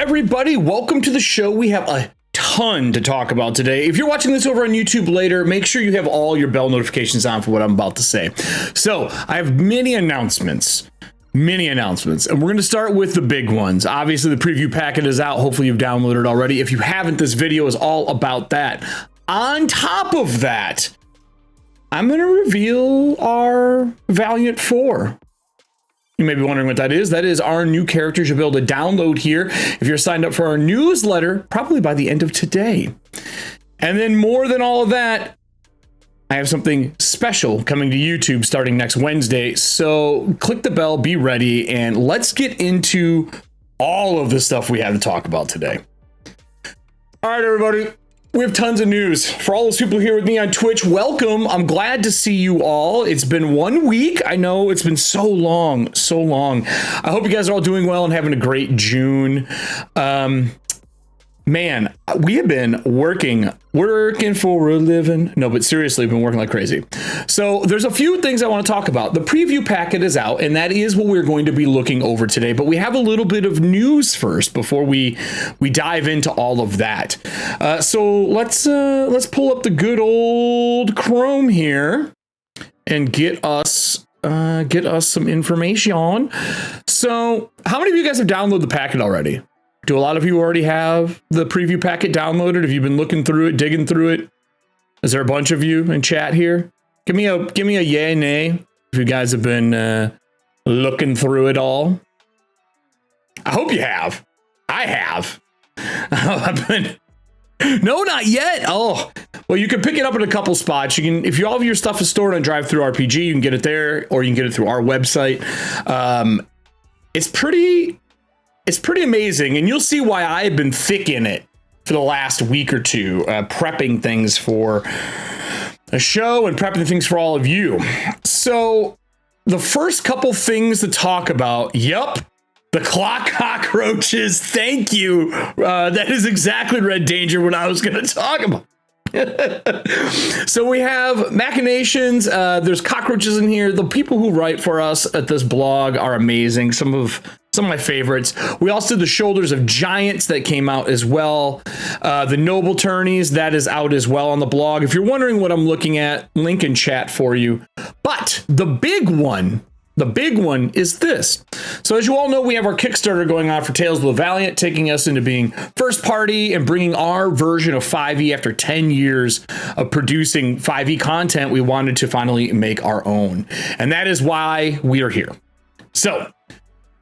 everybody? Welcome to the show. We have a ton to talk about today. If you're watching this over on YouTube later, make sure you have all your bell notifications on for what I'm about to say. So I have many announcements, and we're going to start with the big ones. Obviously, the preview packet is out. Hopefully you've downloaded it already. If you haven't, this video is all about that. On top of that, I'm going to reveal our Valiant 4. You may be wondering what that is. That is our new characters you'll be able to download here if you're signed up for our newsletter, probably by the end of today. And then more than all of that, I have something special coming to YouTube starting next Wednesday. So click the bell, be ready, and let's get into all of the stuff we have to talk about today. All right, everybody. We have tons of news. For all those people here with me on Twitch, welcome. I'm glad to see you all. It's been 1 week. I know it's been so long. I hope you guys are all doing well and having a great June. Man, we have been working for a living. No, but seriously, we've been working like crazy. So there's a few things I want to talk about. The preview packet is out, and that is what we're going to be looking over today. But we have a little bit of news first before we dive into all of that. So let's pull up the good old Chrome here and get us some information. So how many of you guys have downloaded the packet already? Do a lot of you already have the preview packet downloaded? Have you been looking through it, digging through it? Is there a bunch of you in chat here? Give me a yay, nay, if you guys have been looking through it all. I hope you have. I have. No, not yet. Oh, well, you can pick it up in a couple spots. You can, if all of your stuff is stored on Drive-Thru-RPG, you can get it there, or you can get it through our website. It's pretty amazing, and you'll see why I've been thick in it for the last week or two, prepping things for a show and prepping things for all of you. So the first couple things to talk about, the clock cockroaches. Thank you. That is exactly, Red Danger, what I was going to talk about. So we have machinations. There's cockroaches in here. The people who write for us at this blog are amazing. Some of my favorites. We also did the Shoulders of Giants that came out as well. The Noble Tourneys, that is out as well on the blog. If you're wondering what I'm looking at, link in chat for you. But the big one is this. So as you all know, we have our Kickstarter going on for Tales of the Valiant, taking us into being first party and bringing our version of 5e after 10 years of producing 5e content. We wanted to finally make our own. And that is why we are here. So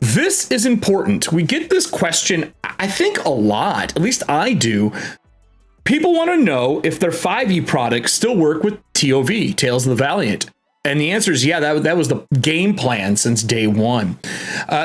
this is important. We get this question, I think, a lot. At least I do. People want to know if their 5e products still work with TOV, Tales of the Valiant. And the answer is, yeah, that was the game plan since day one.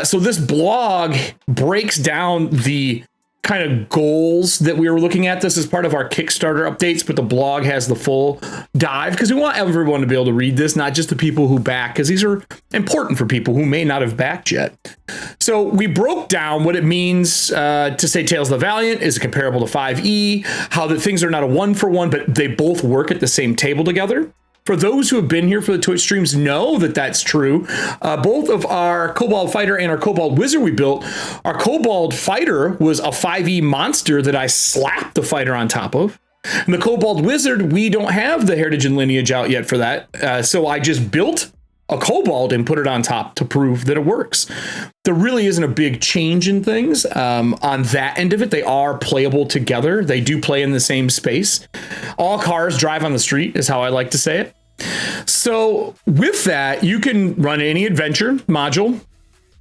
So this blog breaks down the kind of goals that we were looking at. This is part of our Kickstarter updates, but the blog has the full dive because we want everyone to be able to read this, not just the people who back, because these are important for people who may not have backed yet. So we broke down what it means to say Tales of the Valiant is comparable to 5e, how that things are not a one-for-one, but they both work at the same table together. For those who have been here for the Twitch streams know that that's true. Both of our Kobold Fighter and our Kobold Wizard we built, our Kobold Fighter was a 5e monster that I slapped the fighter on top of. And the Kobold Wizard, we don't have the heritage and lineage out yet for that. So I just built a Kobold and put it on top to prove that it works. There really isn't a big change in things. On that end of it, they are playable together. They do play in the same space. All cars drive on the street is how I like to say it. So with that, you can run any adventure module.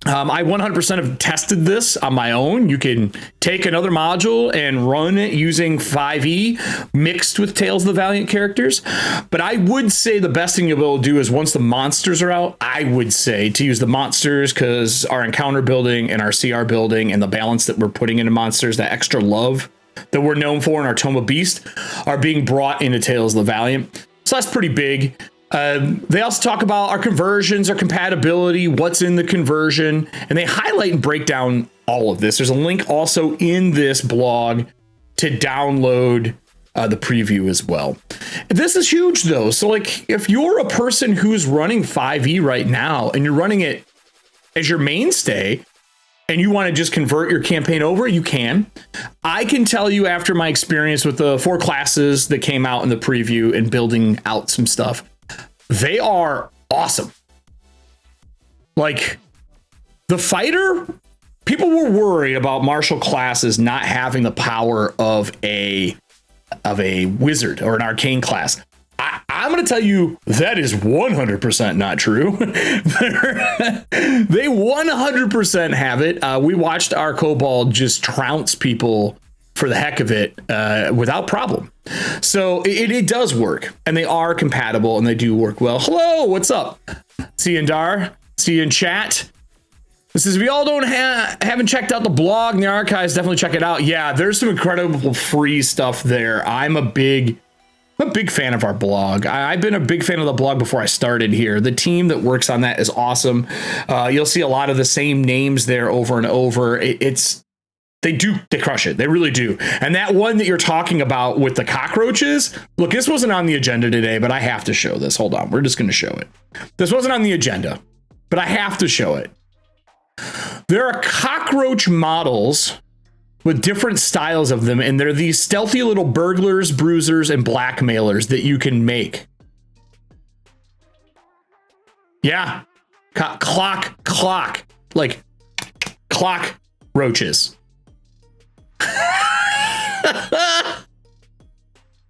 I 100% have tested this on my own. You can take another module and run it using 5e mixed with Tales of the Valiant characters. But I would say the best thing you'll be able to do is once the monsters are out, I would say to use the monsters because our encounter building and our CR building and the balance that we're putting into monsters, that extra love that we're known for in our Tome of Beast are being brought into Tales of the Valiant. So that's pretty big. They also talk about our conversions, our compatibility, what's in the conversion, and they highlight and break down all of this. There's a link also in this blog to download the preview as well. This is huge though. So like if you're a person who's running 5e right now and you're running it as your mainstay, and you want to just convert your campaign over, you can. I can tell you after my experience with the 4 classes that came out in the preview and building out some stuff, they are awesome. Like the fighter, people were worried about martial classes not having the power of a wizard or an arcane class. I'm going to tell you that is 100% not true. They 100% have it. We watched our Kobold just trounce people for the heck of it without problem. So it does work, and they are compatible, and they do work well. Hello, what's up? See you in Dar. See you in chat. This is, if y'all haven't checked out the blog and the archives, definitely check it out. Yeah, there's some incredible free stuff there. I'm a big fan of our blog. I've been a big fan of the blog before I started here. The team that works on that is awesome. You'll see a lot of the same names there over and over. They crush it. They really do. And that one that you're talking about with the cockroaches, look, this wasn't on the agenda today, but I have to show this. Hold on. We're just going to show it. This wasn't on the agenda, but I have to show it. There are cockroach models with different styles of them, and they're these stealthy little burglars, bruisers, and blackmailers that you can make. Yeah. Like clock roaches.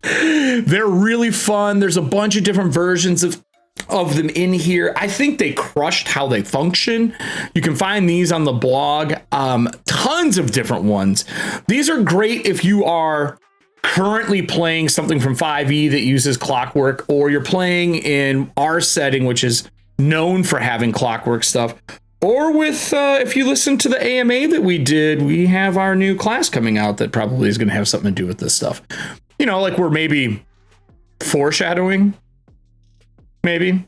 They're really fun. There's a bunch of different versions of them in here. I think they crushed how they function. You can find these on the blog. Tons of different ones. These are great if you are currently playing something from 5e that uses clockwork, or you're playing in our setting, which is known for having clockwork stuff. Or with, if you listen to the AMA that we did, we have our new class coming out that probably is going to have something to do with this stuff. You know, like we're maybe foreshadowing. Maybe.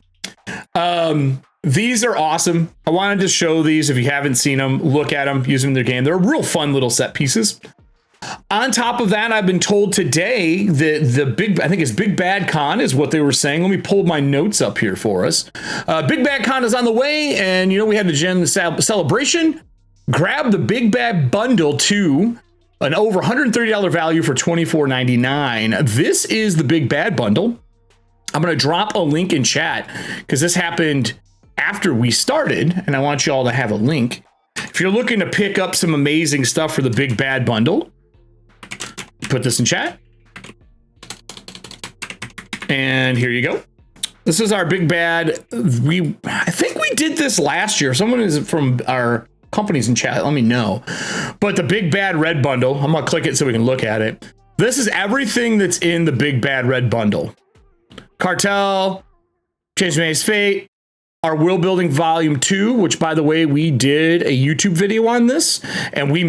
These are awesome. I wanted to show these. If you haven't seen them, look at them, use them in their game. They're real fun little set pieces. On top of that, I've been told today that the big, I think it's Big Bad Con is what they were saying. Let me pull my notes up here for us. Big Bad Con is on the way, and you know we had the Gen celebration. Grab the Big Bad Bundle 2, an over $130 value for $24.99. This is the Big Bad Bundle. I'm going to drop a link in chat because this happened after we started, and I want you all to have a link. If you're looking to pick up some amazing stuff for the Big Bad Bundle, put this in chat. And here you go. This is our Big Bad. I think we did this last year. Someone is from our companies in chat. Let me know. But the Big Bad Red Bundle, I'm going to click it so we can look at it. This is everything that's in the Big Bad Red Bundle. Cartel, Change May's Fate, our Will Building Volume 2, which, by the way, we did a YouTube video on this, and we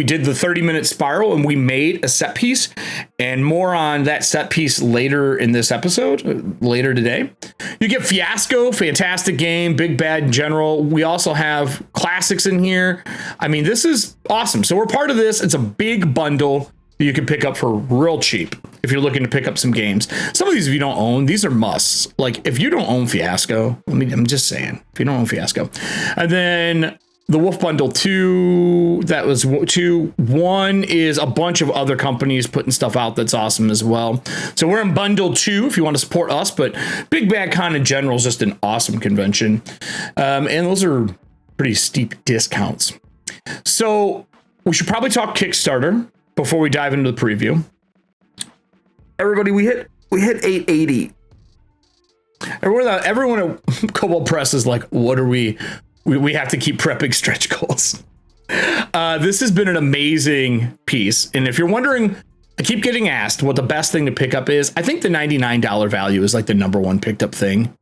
did the 30-minute spiral, and we made a set piece, and more on that set piece later in this episode, later today. You get Fiasco, fantastic game, Big Bad in general. We also have classics in here. I mean, this is awesome. So we're part of this. It's a big bundle that you can pick up for real cheap if you're looking to pick up some games. Some of these, if you don't own, these are musts. Like if you don't own Fiasco, I'm just saying, if you don't own Fiasco. And then the Wolf Bundle 2, that was 2. 1 is a bunch of other companies putting stuff out that's awesome as well. So we're in Bundle 2 if you want to support us, but Big Bad Con in general is just an awesome convention. And those are pretty steep discounts. So we should probably talk Kickstarter before we dive into the preview. Everybody, we hit 880. Everyone at Kobold Press is like, what are we have to keep prepping stretch goals. This has been an amazing piece. And if you're wondering, I keep getting asked what the best thing to pick up is. I think the $99 value is like the #1 picked up thing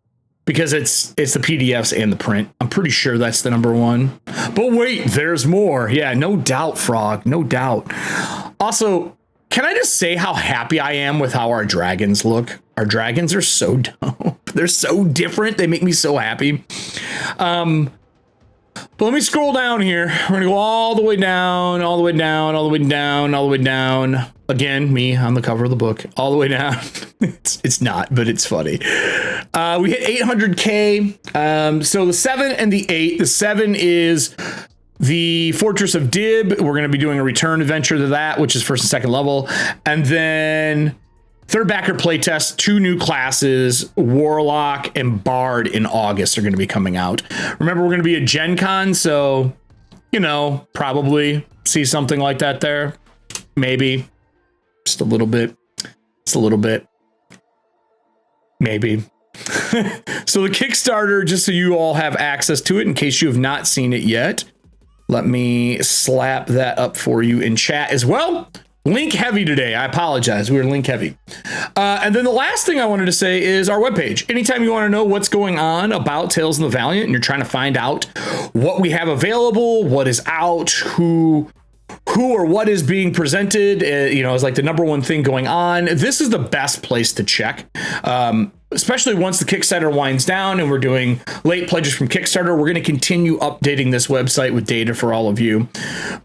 because it's the PDFs and the print. I'm pretty sure that's the #1. But wait, there's more. Yeah, no doubt, Frog. No doubt. Also, can I just say how happy I am with how our dragons look? Our dragons are so dope. They're so different. They make me so happy. But let me scroll down here. We're going to go all the way down, all the way down, all the way down, all the way down. Again, me on the cover of the book, all the way down. It's not, but it's funny. We hit 800K. So the 7 and the 8, the 7 is The Fortress of Dib, we're going to be doing a return adventure to that, which is first and second level. And then third backer playtest, 2 new classes, Warlock and Bard in August are going to be coming out. Remember, we're going to be at Gen Con, so, you know, probably see something like that there. Maybe. Just a little bit. Just a little bit. Maybe. So the Kickstarter, just so you all have access to it in case you have not seen it yet, let me slap that up for you in chat as well. Link heavy today. I apologize. We were link heavy. And then the last thing I wanted to say is our webpage. Anytime you want to know what's going on about Tales of the Valiant and you're trying to find out what we have available, what is out, who or what is being presented, you know, is like the number one thing going on. This is the best place to check, especially once the Kickstarter winds down and we're doing late pledges from Kickstarter. We're going to continue updating this website with data for all of you.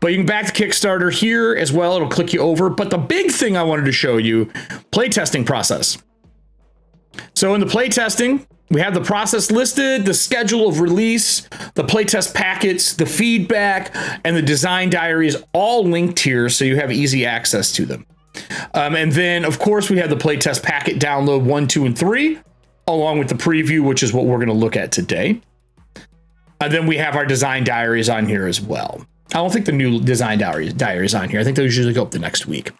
But you can back the Kickstarter here as well. It'll click you over. But the big thing I wanted to show you, playtesting process. So in the playtesting, we have the process listed, the schedule of release, the playtest packets, the feedback, and the design diaries all linked here so you have easy access to them. And then, of course, we have the playtest packet download 1, 2, and 3, along with the preview, which is what we're going to look at today. And then we have our design diaries on here as well. I don't think the new design diaries on here. I think they usually go up the next week.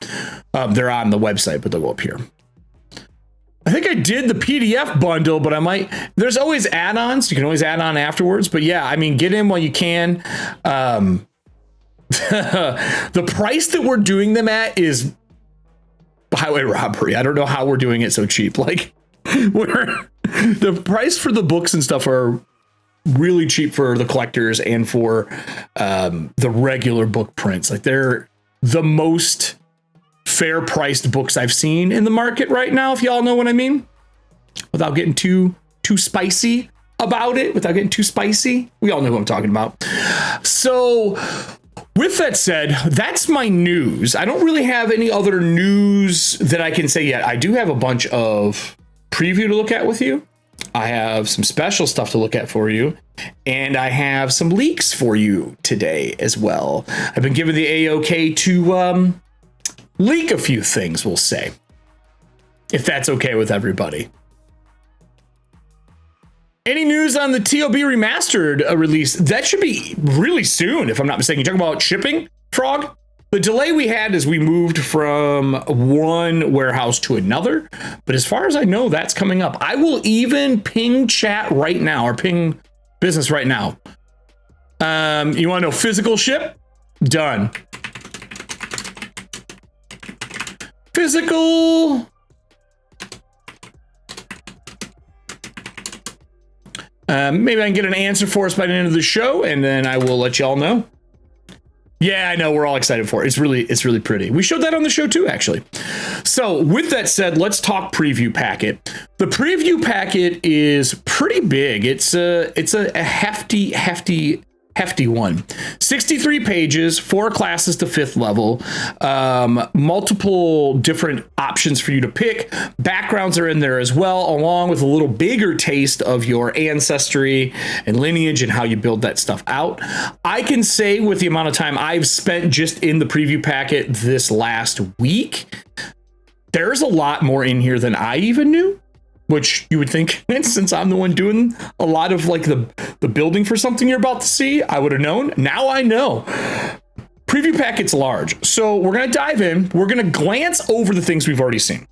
They're on the website, but they'll go up here. I think I did the PDF bundle, but I might, there's always add-ons. You can always add on afterwards, but yeah, I mean, get in while you can. The price that we're doing them at is highway robbery. I don't know how we're doing it so cheap. Like the price for the books and stuff are really cheap for the collectors and for the regular book prints. Like they're the most fair priced books I've seen in the market right now, if y'all know what I mean, without getting too spicy about it, we all know what I'm talking about. So with that said, that's my news. I don't really have any other news that I can say yet. I do have a bunch of preview to look at with you. I have some special stuff to look at for you, and I have some leaks for you today as well. I've been given the A-OK to leak a few things, we'll say, if that's okay with everybody. Any news on the TOB remastered release? That should be really soon, if I'm not mistaken. You're talking about shipping, Frog? The delay we had is we moved from one warehouse to another, but as far as I know, that's coming up. I will even ping chat right now, or ping business right now. You want to know physical ship? Done. Physical. Maybe I can get an answer for us by the end of the show, and then I will let y'all know. Yeah, I know, we're all excited for it. It's really pretty. We showed that on the show too, actually. So with that said, let's talk preview packet. The preview packet is pretty big. It's a hefty one. 63 pages, 4 classes to 5th level, multiple different options for you to pick. Backgrounds are in there as well, along with a little bigger taste of your ancestry and lineage and how you build that stuff out. I can say with the amount of time I've spent just in the preview packet this last week, there's a lot more in here than I even knew. Which you would think, since I'm the one doing a lot of like the building for something you're about to see, I would have known. Now I know. Preview packet's large. So we're going to dive in. We're going to glance over the things we've already seen.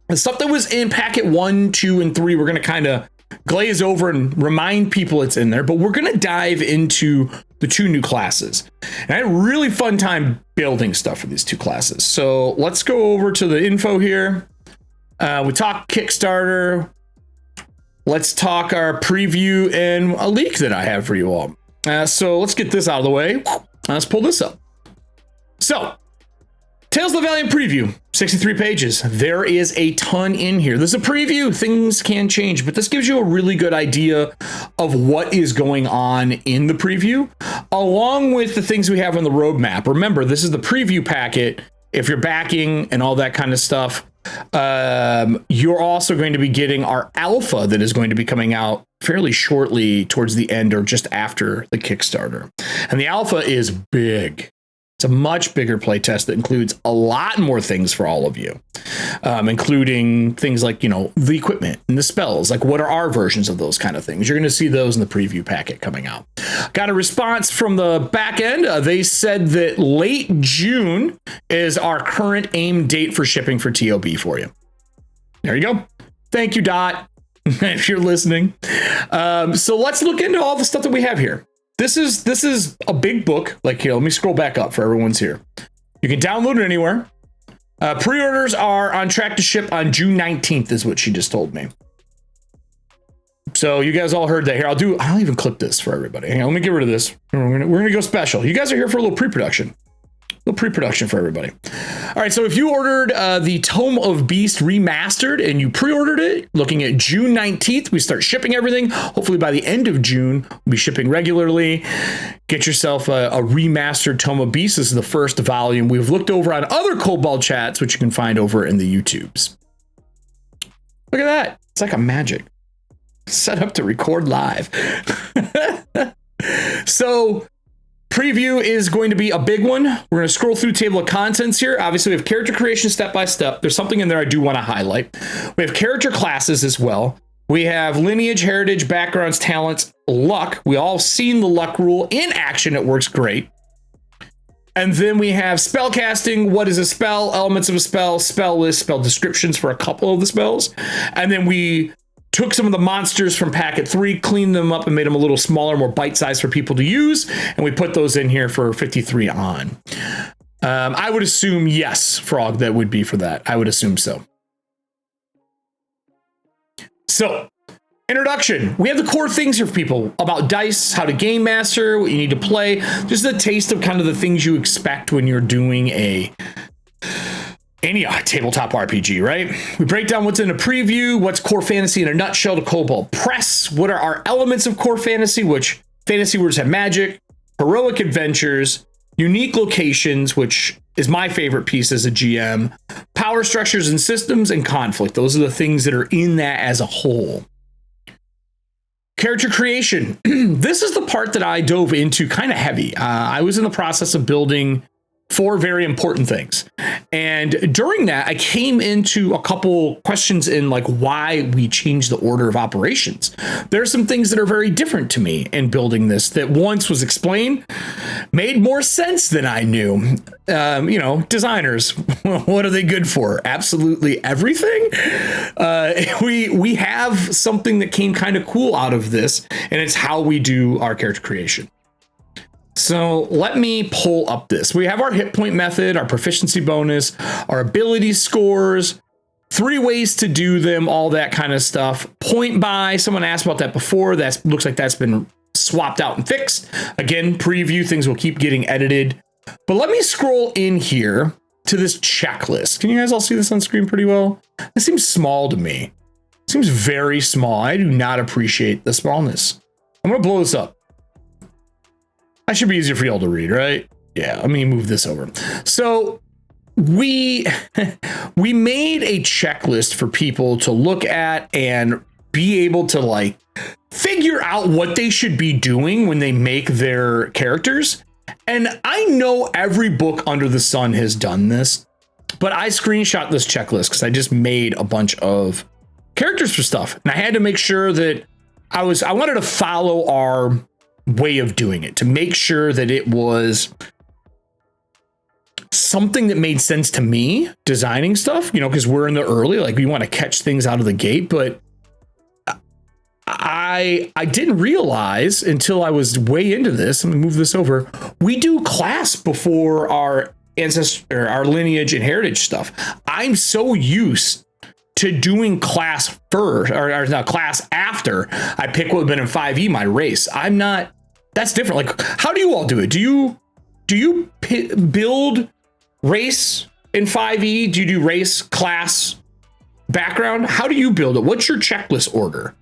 The stuff that was in packet 1, 2, and 3, we're going to kind of glaze over and remind people it's in there. But we're going to dive into the 2 new classes. And I had a really fun time building stuff for these 2 classes. So let's go over to the info here. We talk Kickstarter. Let's talk our preview and a leak that I have for you all. So let's get this out of the way. Let's pull this up. So, Tales of the Valiant preview, 63 pages. There is a ton in here. This is a preview. Things can change, but this gives you a really good idea of what is going on in the preview, along with the things we have on the roadmap. Remember, this is the preview packet. If you're backing and all that kind of stuff, You're also going to be getting our alpha that is going to be coming out fairly shortly towards the end or just after the Kickstarter. And the alpha is big. It's a much bigger playtest that includes a lot more things for all of you, including things like, you know, the equipment and the spells. Like, what are our versions of those kind of things? You're going to see those in the preview packet coming out. Got a response from the back end. They said that late June is our current aim date for shipping for TOB for you. There you go. Thank you, Dot, if you're listening. So let's look into all the stuff that we have here. This is a big book. Like, here, let me scroll back up for everyone's here. You can download it anywhere. Pre-orders are on track to ship on June 19th is what she just told me. So you guys all heard that. Here, I'll even clip this for everybody. Hang on, let me get rid of this. We're gonna go special. You guys are here for a little pre-production. For everybody. All right, so if you ordered the Tome of Beast remastered and you pre-ordered it, looking at June 19th, we start shipping everything. Hopefully by the end of June, we'll be shipping regularly. Get yourself a remastered Tome of Beast. This is the first volume. We've looked over on other Kobold chats, which you can find over in the YouTubes. Look at that. It's like a magic. Set up to record live. So preview is going to be a big one. We're going to scroll through table of contents here. Obviously, we have character creation step by step. There's something in there I do want to highlight. We have character classes as well. We have lineage, heritage, backgrounds, talents, luck. We all seen the luck rule in action. It works great. And then we have spell casting. What is a spell? Elements of a spell, spell list, spell descriptions for a couple of the spells. And then we took some of the monsters from packet 3, cleaned them up and made them a little smaller, more bite-sized for people to use. And we put those in here for 53 on. I would assume, yes, Frog, that would be for that. I would assume so. So, introduction. We have the core things here for people about dice, how to game master, what you need to play. Just a taste of kind of the things you expect when you're doing any tabletop RPG, right? We break down what's in a preview, what's core fantasy in a nutshell to Kobold Press, what are our elements of core fantasy, which fantasy words have magic, heroic adventures, unique locations, which is my favorite piece as a GM, power structures and systems, and conflict. Those are the things that are in that as a whole. Character creation. This is the part that I dove into kind of heavy. I was in the process of building 4 very important things. And during that, I came into a couple questions in like why we changed the order of operations. There are some things that are very different to me in building this that once was explained, made more sense than I knew. You know, designers, what are they good for? Absolutely everything. We have something that came kind of cool out of this, and it's how we do our character creation. So let me pull up this. We have our hit point method, our proficiency bonus, our ability scores, 3 ways to do them, all that kind of stuff. Point buy, someone asked about that before. That looks like that's been swapped out and fixed. Again, preview, things will keep getting edited. But let me scroll in here to this checklist. Can you guys all see this on screen pretty well? It seems small to me. It seems very small. I do not appreciate the smallness. I'm going to blow this up. That should be easier for y'all to read, right? Yeah, let me move this over. So we made a checklist for people to look at and be able to like figure out what they should be doing when they make their characters. And I know every book under the sun has done this, but I screenshot this checklist because I just made a bunch of characters for stuff. And I had to make sure that I wanted to follow our way of doing it to make sure that it was something that made sense to me designing stuff, you know, because we're in the early, like we want to catch things out of the gate. But I didn't realize until I was way into this. Let me move this over. We do class before our ancestor, our lineage and heritage stuff. I'm so used to doing class first or not class after I pick what would have been in 5e, my race. I'm not, that's different. Like, how do you all do it? Do you build race in 5e? Do you do race, class, background? How do you build it? What's your checklist order?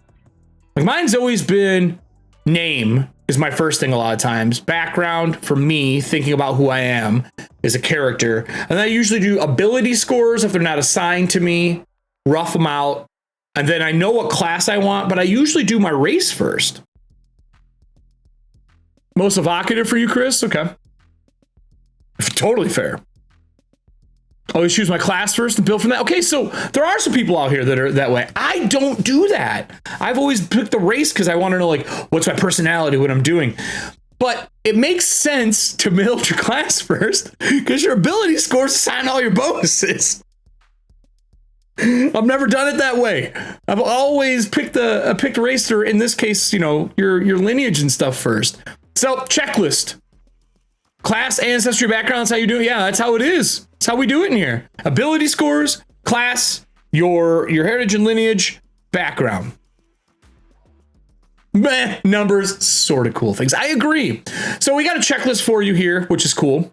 Like mine's always been name, is my first thing a lot of times. Background, for me, thinking about who I am as a character. And I usually do ability scores if they're not assigned to me, rough them out. And then I know what class I want, but I usually do my race first. Most evocative for you, Chris? Okay. Totally fair. Always choose my class first and build from that. Okay, so there are some people out here that are that way. I don't do that. I've always picked the race because I want to know, like, what's my personality, what I'm doing. But it makes sense to build your class first because your ability scores assign all your bonuses. I've never done it that way. I've always picked the race, or in this case, you know, your lineage and stuff first. So checklist. Class, ancestry, background, that's how you do it. Yeah, that's how it is. That's how we do it in here. Ability scores, class, your heritage and lineage, background. Meh, numbers, sort of cool things. I agree. So we got a checklist for you here, which is cool.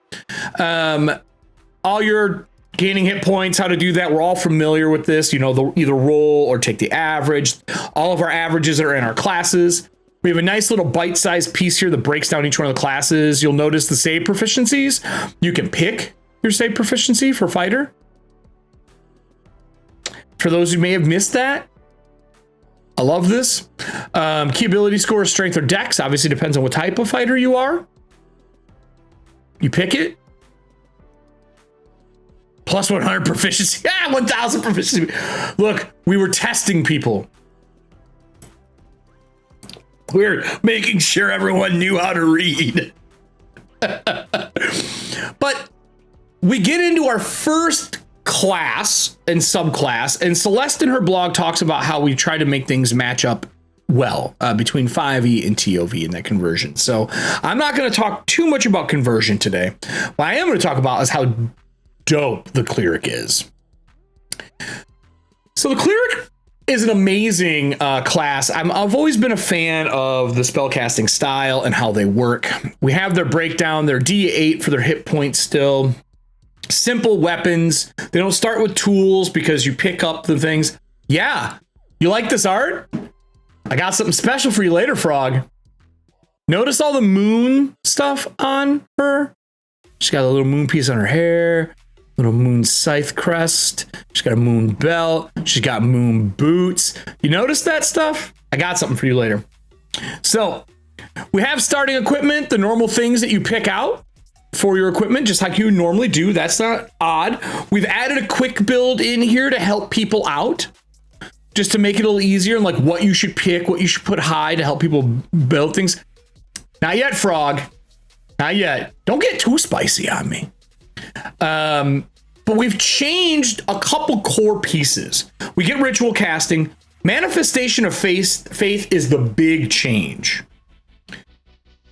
All your gaining hit points, how to do that. We're all familiar with this. You know, either roll or take the average. All of our averages are in our classes. We have a nice little bite-sized piece here that breaks down each one of the classes. You'll notice the save proficiencies. You can pick your save proficiency for fighter. For those who may have missed that, I love this. Key ability score, strength or dex. Obviously depends on what type of fighter you are. You pick it. Plus 100 proficiency. 1,000 proficiency. Look, we were testing people. We're making sure everyone knew how to read. But we get into our first class and subclass, and Celeste in her blog talks about how we try to make things match up well between 5e and TOV in that conversion. So I'm not going to talk too much about conversion today. What I am going to talk about is how dope the cleric is. So the cleric is an amazing class. I've always been a fan of the spellcasting style and how they work. We have their breakdown, their D8 for their hit points still. Simple weapons. They don't start with tools because you pick up the things. Yeah. You like this art? I got something special for you later, Frog. Notice all the moon stuff on her? She's got a little moon piece on her hair. Little moon scythe crest. She's got a moon belt. She's got moon boots. You notice that stuff? I got something for you later. So we have starting equipment, the normal things that you pick out for your equipment, just like you normally do. That's not odd. We've added a quick build in here to help people out, just to make it a little easier, and like what you should pick, what you should put high to help people build things. Not yet, Frog. Not yet. Don't get too spicy on me. But we've changed a couple core pieces. We get ritual casting. Manifestation of faith is the big change.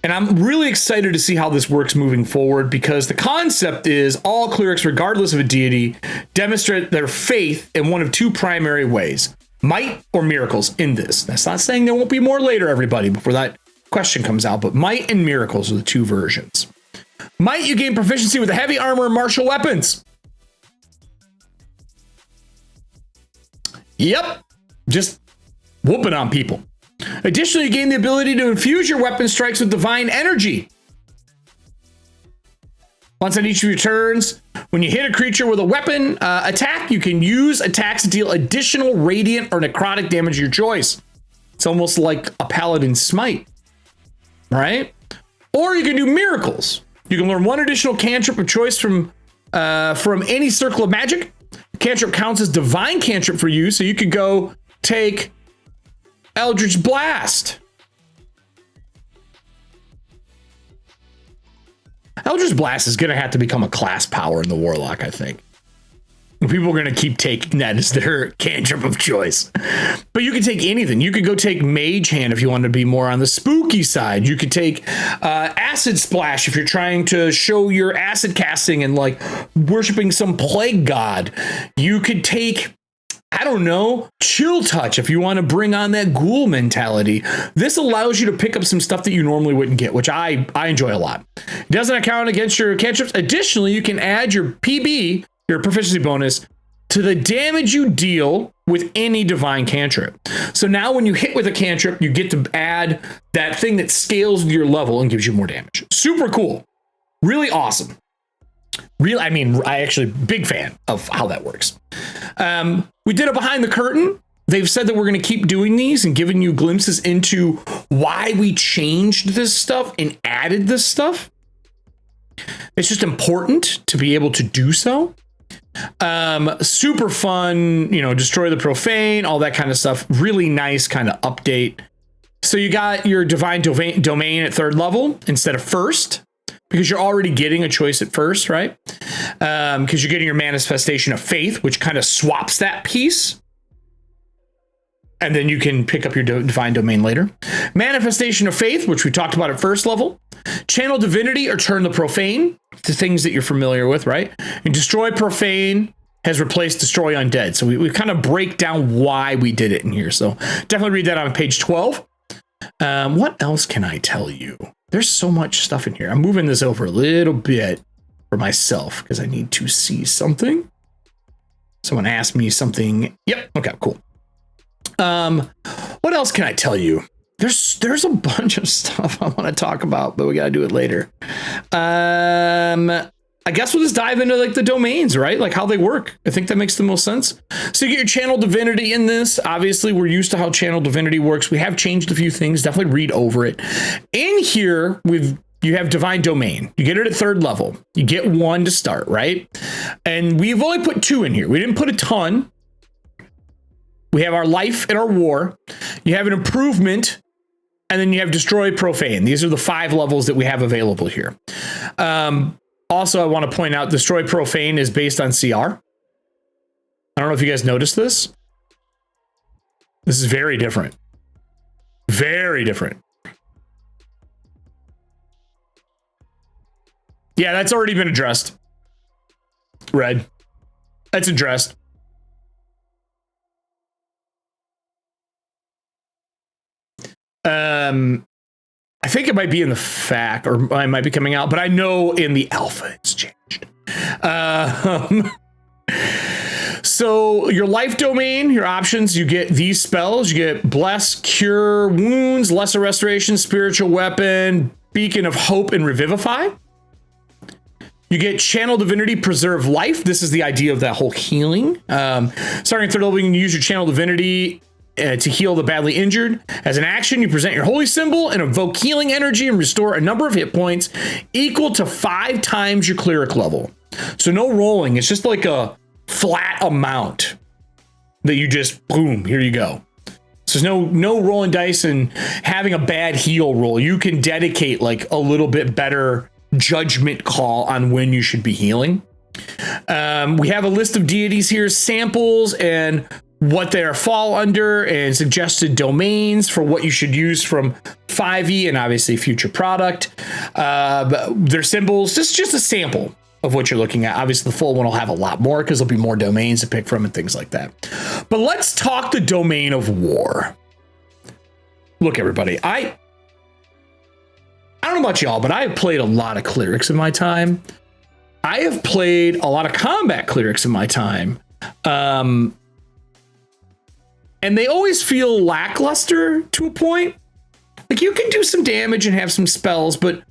And I'm really excited to see how this works moving forward, because the concept is all clerics, regardless of a deity, demonstrate their faith in one of two primary ways: might or miracles in this. That's not saying there won't be more later, everybody, before that question comes out, but might and miracles are the two versions. Might, you gain proficiency with the heavy armor and martial weapons. Yep, just whooping on people. Additionally, you gain the ability to infuse your weapon strikes with divine energy. Once on each of your turns, when you hit a creature with a weapon attack, you can use attacks to deal additional radiant or necrotic damage of your choice. It's almost like a paladin smite, right? Or you can do miracles. You can learn one additional cantrip of choice from any circle of magic. Cantrip counts as divine cantrip for you, so you could go take Eldritch Blast. Eldritch Blast is going to have to become a class power in the Warlock, I think. People are going to keep taking that as their cantrip of choice. But you can take anything. You could go take Mage Hand if you want to be more on the spooky side. You could take Acid Splash if you're trying to show your acid casting and like worshiping some plague god. You could take, I don't know, Chill Touch if you want to bring on that ghoul mentality. This allows you to pick up some stuff that you normally wouldn't get, which I enjoy a lot. It doesn't account against your cantrips. Additionally, you can add your PB, your proficiency bonus, to the damage you deal with any divine cantrip. So now when you hit with a cantrip, you get to add that thing that scales with your level and gives you more damage. Super cool. Really awesome. Really, I mean, I actually big fan of how that works. We did a behind the curtain. They've said that we're going to keep doing these and giving you glimpses into why we changed this stuff and added this stuff. It's just important to be able to do so. Super fun, you know, destroy the profane, all that kind of stuff. Really nice kind of update. So you got your divine domain at 3rd level instead of 1st, because you're already getting a choice at 1st, right? Because you're getting your manifestation of faith, which kind of swaps that piece. And then you can pick up your divine domain later. Manifestation of faith, which we talked about at 1st level. Channel divinity or turn the profane, the things that you're familiar with, right? And destroy profane has replaced destroy undead. So we kind of break down why we did it in here. So definitely read that on page 12. What else can I tell you? There's so much stuff in here. I'm moving this over a little bit for myself because I need to see something. Someone asked me something. Yep. Okay, cool. What else can I tell you? There's a bunch of stuff I want to talk about, but we got to do it later. I guess we'll just dive into like the domains, right? Like how they work. I think that makes the most sense. So you get your channel divinity in this. Obviously, we're used to how channel divinity works. We have changed a few things. Definitely read over it. In here, you have divine domain. You get it at 3rd level. You get 1 to start, right? And we've only put 2 in here. We didn't put a ton. We have our life and our war. You have an improvement, and then you have destroy profane. These are the 5 levels that we have available here. Also, I want to point out destroy profane is based on CR. I don't know if you guys noticed this. This is very different. Very different. Yeah, that's already been addressed. Red. That's addressed. I think it might be in the FAQ, or I might be coming out, but I know in the alpha it's changed. So your life domain, your options, you get these spells. You get bless, cure wounds, lesser restoration, spiritual weapon, beacon of hope, and revivify. You get channel divinity, preserve life. This is the idea of that whole healing. Starting at 3rd level, you can use your channel divinity to heal the badly injured. As an action, you present your holy symbol and evoke healing energy and restore a number of hit points equal to 5 times your cleric level. So no rolling. It's just like a flat amount that you just, boom, here you go. So there's no rolling dice and having a bad heal roll. You can dedicate like a little bit better judgment call on when you should be healing. We have a list of deities here, samples, and what they fall under, and suggested domains for what you should use from 5e and obviously future product. Their symbols, just a sample of what you're looking at. Obviously the full one will have a lot more because there'll be more domains to pick from and things like that. But let's talk the domain of war. Look, everybody, I don't know about y'all, but I have played a lot of clerics in my time. I have played a lot of combat clerics in my time. And they always feel lackluster to a point. Like you can do some damage and have some spells, but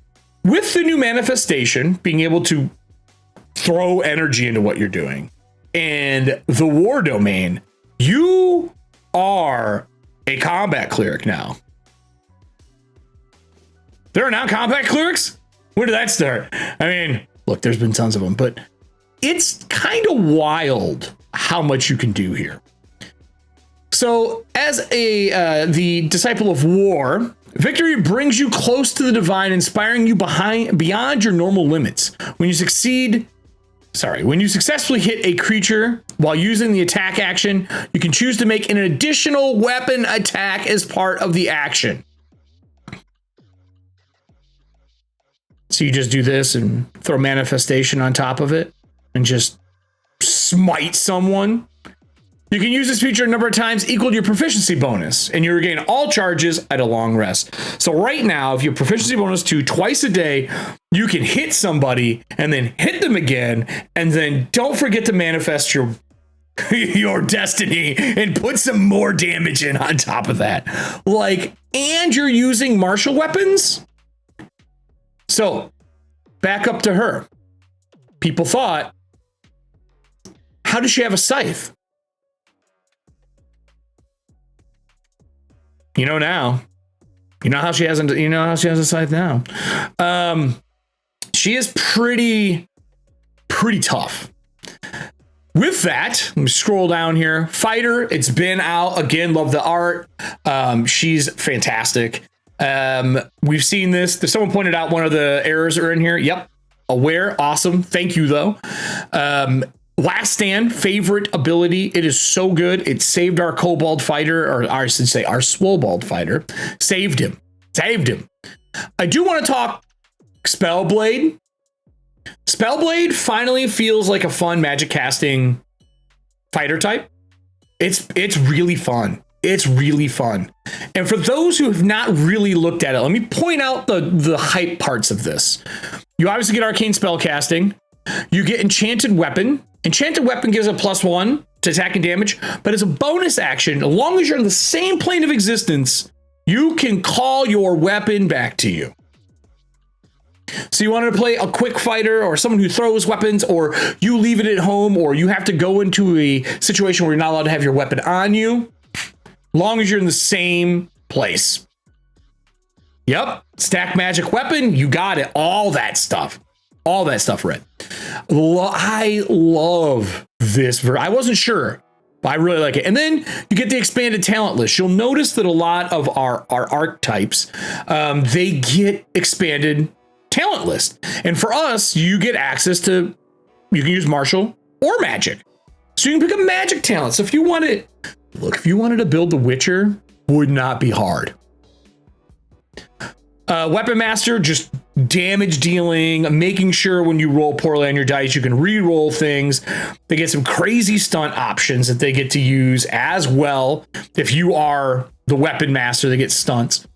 with the new manifestation, being able to throw energy into what you're doing and the war domain, you are a combat cleric now. There are now combat clerics? When did that start? I mean, look, there's been tons of them, but it's kind of wild how much you can do here. So as the disciple of war, victory brings you close to the divine, inspiring you beyond your normal limits. When you successfully hit a creature while using the attack action, you can choose to make an additional weapon attack as part of the action. So you just do this and throw manifestation on top of it and just smite someone. You can use this feature a number of times equal to your proficiency bonus, and you regain all charges at a long rest. So right now, if you have proficiency bonus 2 twice a day, you can hit somebody and then hit them again, and then don't forget to manifest your your destiny and put some more damage in on top of that. Like, and you're using martial weapons. So back up to her. People thought, how does she have a scythe? You know now. You know how she has a scythe now. She is pretty tough. With that, let me scroll down here. Fighter, it's been out again. Love the art. She's fantastic. We've seen this. Someone pointed out one of the errors are in here. Yep. Aware. Awesome. Thank you, though. Last Stand, favorite ability. It is so good. It saved our Kobold fighter, or I should say our Swobold fighter. Saved him. I do want to talk Spellblade. Spellblade finally feels like a fun magic casting fighter type. It's really fun. It's really fun. And for those who have not really looked at it, let me point out the hype parts of this. You obviously get arcane spell casting. You get enchanted weapon. Enchanted weapon gives a +1 to attack and damage, but as a bonus action, as long as you're in the same plane of existence, you can call your weapon back to you. So you wanted to play a quick fighter or someone who throws weapons, or you leave it at home, or you have to go into a situation where you're not allowed to have your weapon on you, long as you're in the same place. Yep. Stack magic weapon. You got it. All that stuff, Red. I love this. I wasn't sure, but I really like it. And then you get the expanded talent list. You'll notice that a lot of our archetypes, they get expanded talent list. And for us, you get access to, you can use martial or magic. So you can pick a magic talent. So if you wanted to build The Witcher, would not be hard. Weapon Master, just damage dealing, making sure when you roll poorly on your dice, you can re-roll things. They get some crazy stunt options that they get to use as well. If you are the Weapon Master, they get stunts.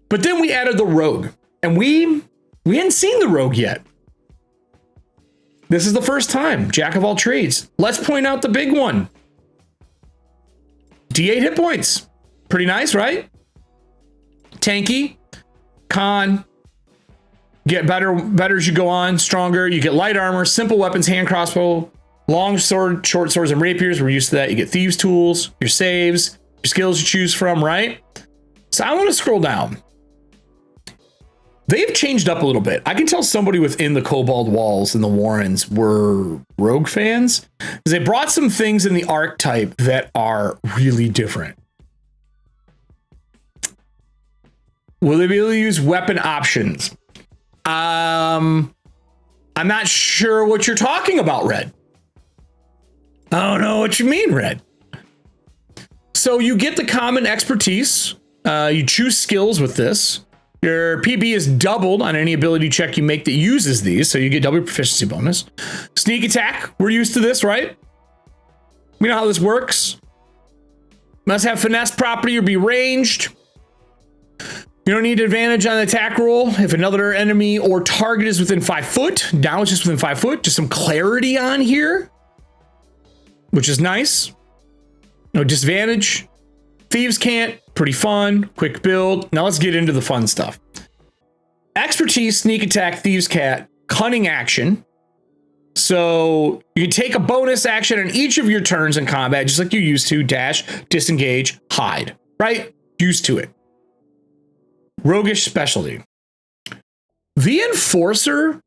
But then we added the Rogue, and we hadn't seen the Rogue yet. This is the first time. Jack of all trades. Let's point out the big one. D8 hit points. Pretty nice, right? Tanky. Con. Get better as you go on. Stronger. You get light armor, simple weapons, hand crossbow, long sword, short swords, and rapiers. We're used to that. You get thieves tools, your saves, your skills you choose from, right? So I want to scroll down. They've changed up a little bit. I can tell somebody within the Kobold walls and the Warrens were Rogue fans, because they brought some things in the archetype that are really different. Will they be able to use weapon options? I'm not sure what you're talking about, Red. I don't know what you mean, Red. So you get the common expertise. You choose skills with this. Your PB is doubled on any ability check you make that uses these, so you get double proficiency bonus. Sneak attack, we're used to this, right? We know how this works. Must have finesse property or be ranged. You don't need advantage on the attack roll if another enemy or target is within 5 foot. Now it's just within 5 foot. Just some clarity on here, which is nice. No disadvantage. Thieves can't. Pretty fun. Quick build. Now let's get into the fun stuff. Expertise, sneak attack, thieves cat, cunning action. So you can take a bonus action on each of your turns in combat, just like you used to. Dash, disengage, hide. Right? Used to it. Roguish specialty. The Enforcer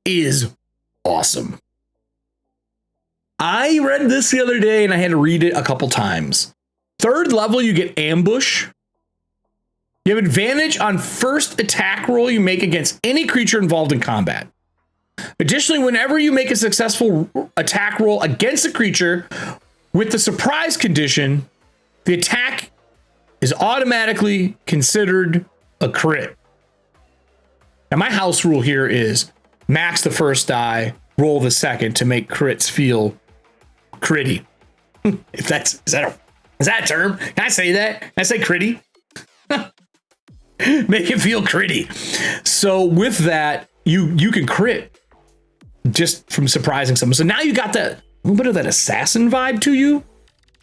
is awesome. I read this the other day and I had to read it a couple times. 3rd level, you get ambush. You have advantage on first attack roll you make against any creature involved in combat. Additionally, whenever you make a successful attack roll against a creature with the surprise condition, the attack is automatically considered a crit. Now, my house rule here is max the first die, roll the second to make crits feel critty. If that's, is that a term? Can I say that? Can I say critty? Make it feel critty. So with that, you can crit just from surprising someone. So now you got little bit of that assassin vibe to you.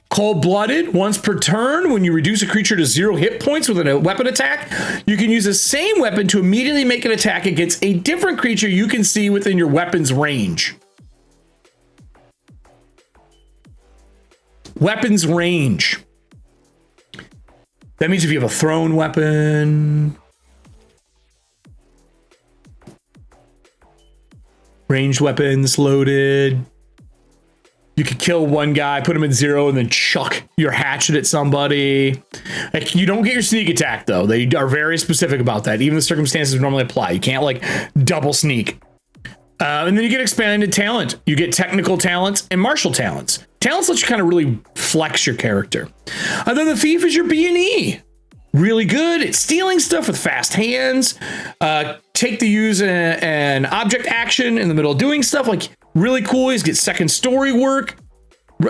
Cold-blooded, once per turn, when you reduce a creature to 0 hit points with a weapon attack, you can use the same weapon to immediately make an attack against a different creature you can see within your weapon's range. Weapons range. That means if you have a thrown weapon, ranged weapons loaded, you could kill one guy, put him at 0, and then chuck your hatchet at somebody. Like, you don't get your sneak attack, though. They are very specific about that. Even the circumstances normally apply. You can't, like, double sneak. And then you get expanded talent. You get technical talents and martial talents. Talents let you kind of really flex your character. And then the thief is your B&E. Really good at stealing stuff with fast hands. Take to use an object action in the middle of doing stuff. Like, really cool. He's got second story work.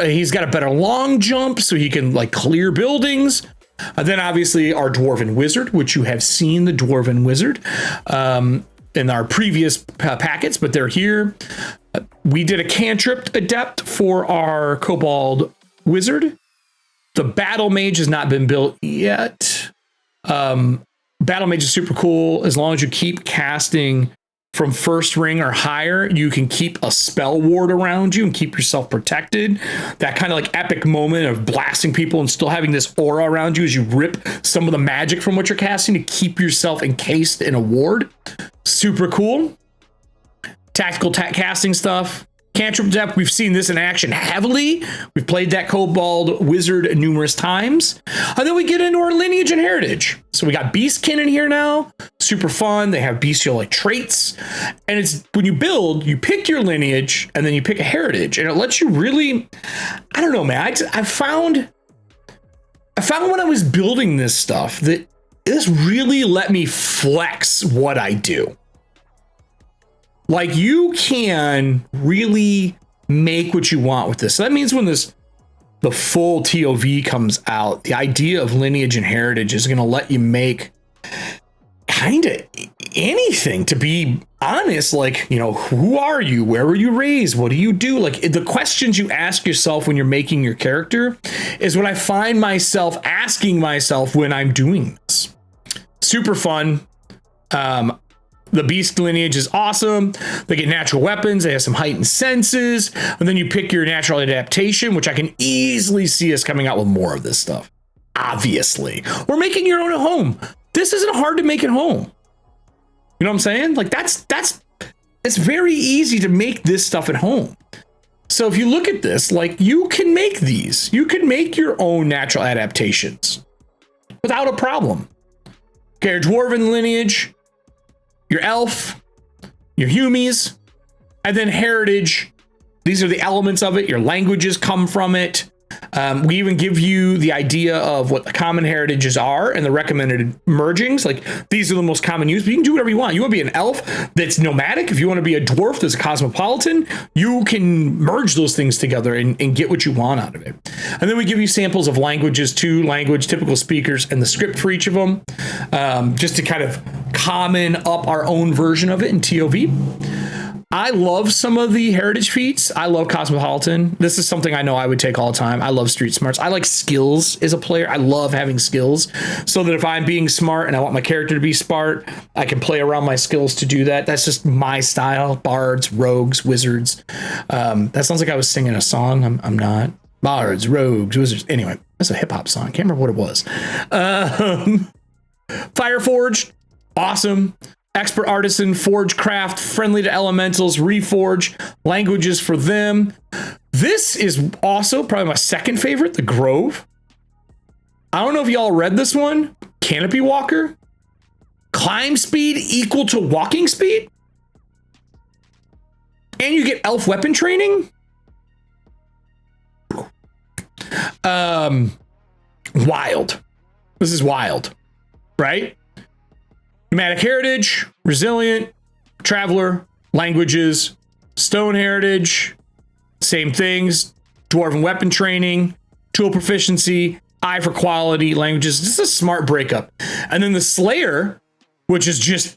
He's got a better long jump, so he can like clear buildings. And then obviously our Dwarven Wizard, which you have seen the Dwarven Wizard in our previous packets, but they're here. We did a cantrip adept for our Kobold Wizard. The Battle Mage has not been built yet. Battle Mage is super cool. As long as you keep casting from first ring or higher, you can keep a spell ward around you and keep yourself protected. That kind of like epic moment of blasting people and still having this aura around you as you rip some of the magic from what you're casting to keep yourself encased in a ward. Super cool. Tactical casting stuff. Cantrip Adept, we've seen this in action heavily. We've played that Kobold Wizard numerous times. And then we get into our lineage and heritage. So we got Beastkin in here now. Super fun. They have bestial like traits. And it's when you build, you pick your lineage and then you pick a heritage. And it lets you really, I don't know, man. I found when I was building this stuff that this really let me flex what I do. Like, you can really make what you want with this. So that means when the full TOV comes out, the idea of lineage and heritage is going to let you make kind of anything. To be honest, like, you know, who are you? Where were you raised? What do you do? Like, the questions you ask yourself when you're making your character is what I find myself asking myself when I'm doing this. Super fun. The beast lineage is awesome. They get natural weapons. They have some heightened senses. And then you pick your natural adaptation, which I can easily see us coming out with more of this stuff. Obviously. Or making your own at home. This isn't hard to make at home. You know what I'm saying? Like, it's very easy to make this stuff at home. So if you look at this, like, you can make these. You can make your own natural adaptations without a problem. Okay, your Dwarven lineage, your elf, your humies, and then heritage. These are the elements of it. Your languages come from it. We even give you the idea of what the common heritages are and the recommended mergings. Like, these are the most common used, but you can do whatever you want. You want to be an elf that's nomadic. If you want to be a dwarf that's cosmopolitan, you can merge those things together and get what you want out of it. And then we give you samples of languages too, language, typical speakers, and the script for each of them, just to kind of common up our own version of it in TOV. I love some of the heritage feats. I love Cosmopolitan. This is something I know I would take all the time. I love street smarts. I like skills as a player. I love having skills so that if I'm being smart and I want my character to be smart, I can play around my skills to do that. That's just my style. Bards, rogues, wizards. That sounds like I was singing a song. I'm not. Bards, rogues, wizards. Anyway, that's a hip hop song. I can't remember what it was. Fireforged. Awesome. Expert artisan, forge craft, friendly to elementals, reforge, languages for them. This is also probably my second favorite, the Grove. I don't know if y'all read this one. Canopy Walker. Climb speed equal to walking speed. And you get elf weapon training. Wild. This is wild, right? Nomadic heritage, resilient, traveler, languages, stone heritage, same things, dwarven weapon training, tool proficiency, eye for quality, languages. This is a smart breakup. And then the Slayer, which is just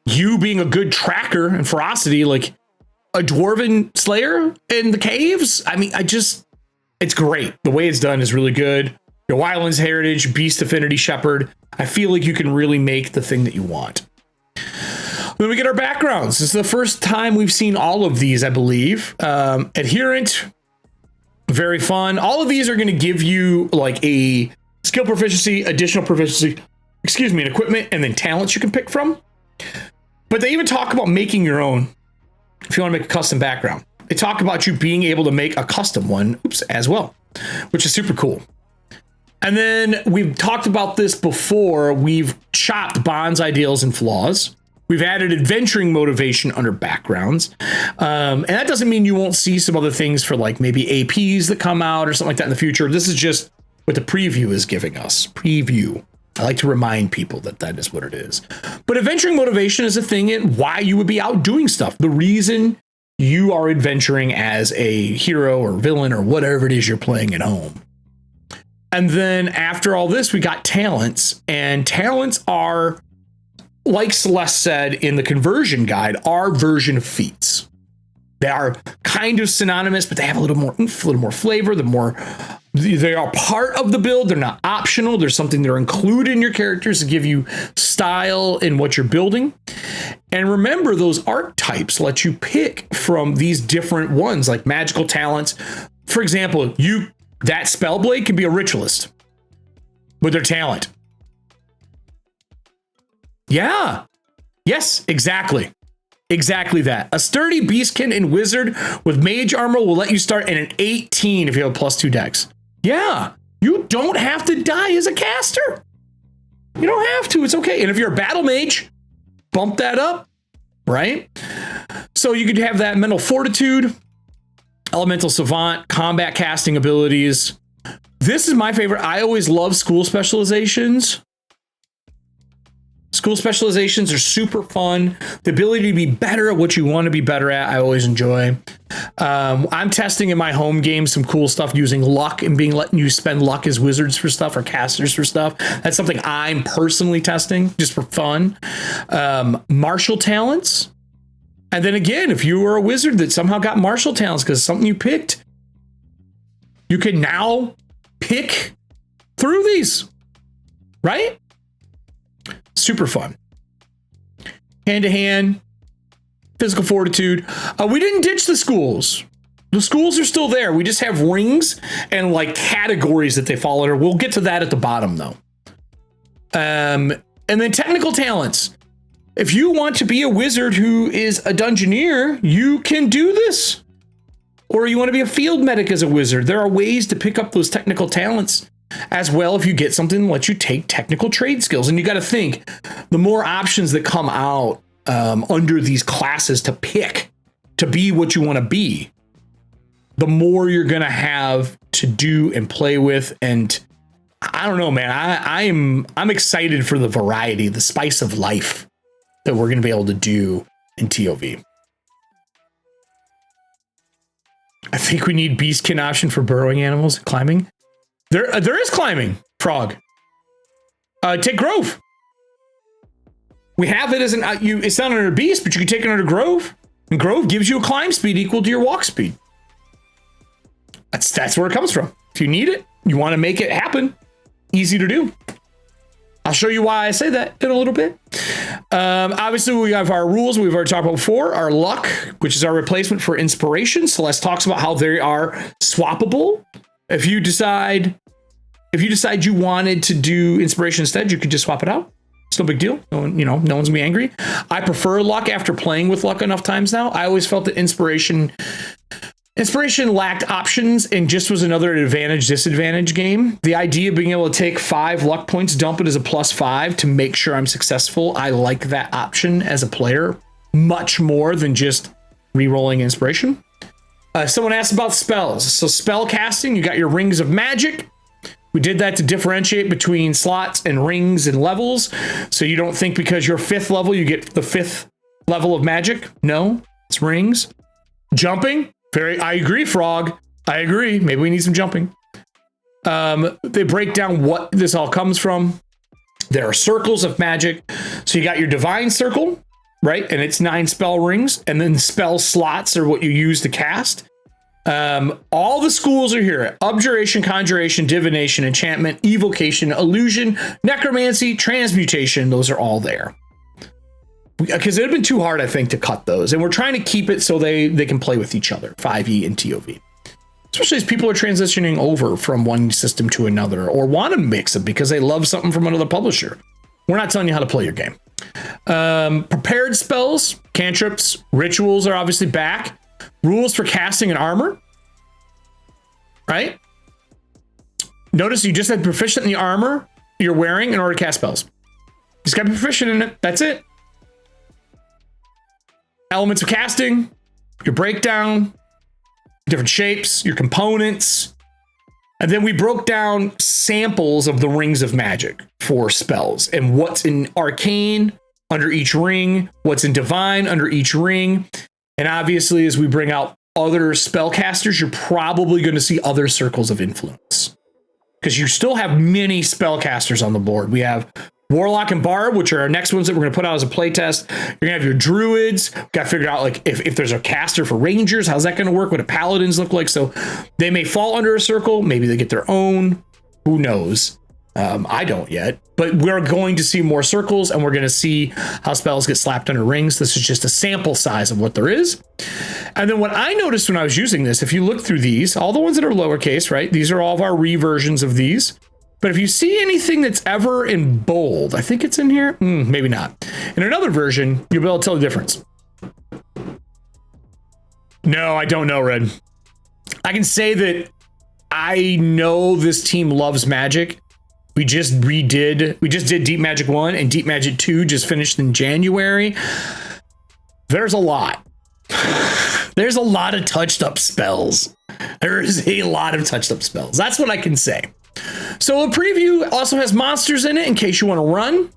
you being a good tracker and ferocity, like, a dwarven slayer in the caves. I mean, it's great. The way it's done is really good. Your Wildlands Heritage, Beast Affinity Shepherd. I feel like you can really make the thing that you want. Then we get our backgrounds. This is the first time we've seen all of these, I believe. Adherent, very fun. All of these are going to give you like a skill proficiency, additional proficiency, and equipment, and then talents you can pick from. But they even talk about making your own if you want to make a custom background. They talk about you being able to make a custom one, as well, which is super cool. And then we've talked about this before. We've chopped bonds, ideals, and flaws. We've added adventuring motivation under backgrounds. And that doesn't mean you won't see some other things for like maybe APs that come out or something like that in the future. This is just what the preview is giving us. Preview. I like to remind people that that is what it is. But adventuring motivation is a thing in why you would be out doing stuff. The reason you are adventuring as a hero or villain or whatever it is you're playing at home. And then after all this, we got talents. And talents are, like Celeste said in the conversion guide, our version of feats. They are kind of synonymous, but they have a little more oomph, a little more flavor. They are part of the build. They're not optional. There's something that are included in your characters to give you style in what you're building. And remember, those archetypes let you pick from these different ones, like magical talents. For example, that Spellblade can be a ritualist with their talent. Yeah. Yes, exactly. Exactly that. A sturdy beastkin and wizard with mage armor will let you start at an 18 if you have a +2 dex. Yeah. You don't have to die as a caster. You don't have to. It's okay. And if you're a battle mage, bump that up, right? So you could have that mental fortitude, elemental savant, combat casting abilities. This is my favorite. I always love school specializations. School specializations are super fun. The ability to be better at what you want to be better at, I always enjoy. I'm testing in my home game some cool stuff using luck and letting you spend luck as wizards for stuff or casters for stuff. That's something I'm personally testing just for fun. Martial talents. And then again, if you were a wizard that somehow got martial talents because something you picked, you can now pick through these, right? Super fun. Hand-to-hand, physical fortitude. We didn't ditch the schools. The schools are still there. We just have rings and like categories that they fall under. We'll get to that at the bottom though. And then technical talents. If you want to be a wizard who is a dungeoneer, you can do this. Or you want to be a field medic as a wizard. There are ways to pick up those technical talents as well if you get something that lets you take technical trade skills. And you got to think, the more options that come out under these classes to pick to be what you want to be, the more you're going to have to do and play with. And I don't know, man, I'm excited for the variety, the spice of life that we're going to be able to do in TOV. I think we need beastkin option for burrowing animals, climbing. There is climbing, Frog. Take Grove. We have it as it's not under Beast, but you can take it under Grove. And Grove gives you a climb speed equal to your walk speed. That's where it comes from. If you need it, you want to make it happen, easy to do. I'll show you why I say that in a little bit. Obviously, we have our rules we've already talked about before. Our luck, which is our replacement for inspiration. Celeste talks about how they are swappable. If you decide you wanted to do inspiration instead, you could just swap it out. It's no big deal. No one's gonna be angry. I prefer luck after playing with luck enough times now. I always felt that inspiration lacked options and just was another advantage-disadvantage game. The idea of being able to take 5 luck points, dump it as a +5 to make sure I'm successful. I like that option as a player much more than just re-rolling inspiration. Someone asked about spells. So spell casting, you got your rings of magic. We did that to differentiate between slots and rings and levels. So you don't think because you're 5th level, you get the 5th level of magic. No, it's rings. Jumping. I agree, Frog. I agree. Maybe we need some jumping. They break down what this all comes from. There are circles of magic. So you got your divine circle, right? And it's 9 spell rings, and then spell slots are what you use to cast. All the schools are here: abjuration, conjuration, divination, enchantment, evocation, illusion, necromancy, transmutation. Those are all there. Because it would have been too hard, I think, to cut those. And we're trying to keep it so they can play with each other, 5e and TOV. Especially as people are transitioning over from one system to another or want to mix it because they love something from another publisher. We're not telling you how to play your game. Prepared spells, cantrips, rituals are obviously back. Rules for casting and armor. Right? Notice you just had proficient in the armor you're wearing in order to cast spells. You just got to be proficient in it. That's it. Elements of casting, your breakdown, different shapes, your components. And then we broke down samples of the rings of magic for spells and what's in arcane under each ring, what's in divine under each ring. And obviously, as we bring out other spellcasters, you're probably going to see other circles of influence because you still have many spellcasters on the board. We have Warlock and Barb, which are our next ones that we're going to put out as a playtest. You're going to have your Druids. Got to figure out like if there's a caster for Rangers, how's that going to work? What do Paladins look like? So they may fall under a circle. Maybe they get their own. Who knows? I don't yet, but we're going to see more circles and we're going to see how spells get slapped under rings. This is just a sample size of what there is. And then what I noticed when I was using this, if you look through these, all the ones that are lowercase, right? These are all of our reversions of these. But if you see anything that's ever in bold, I think it's in here. Maybe not. In another version, you'll be able to tell the difference. No, I don't know, Red. I can say that I know this team loves Magic. We just did Deep Magic 1 and Deep Magic 2 just finished in January. There's a lot. There's a lot of touched up spells. There is a lot of touched up spells. That's what I can say. So a preview also has monsters in it in case you want to run.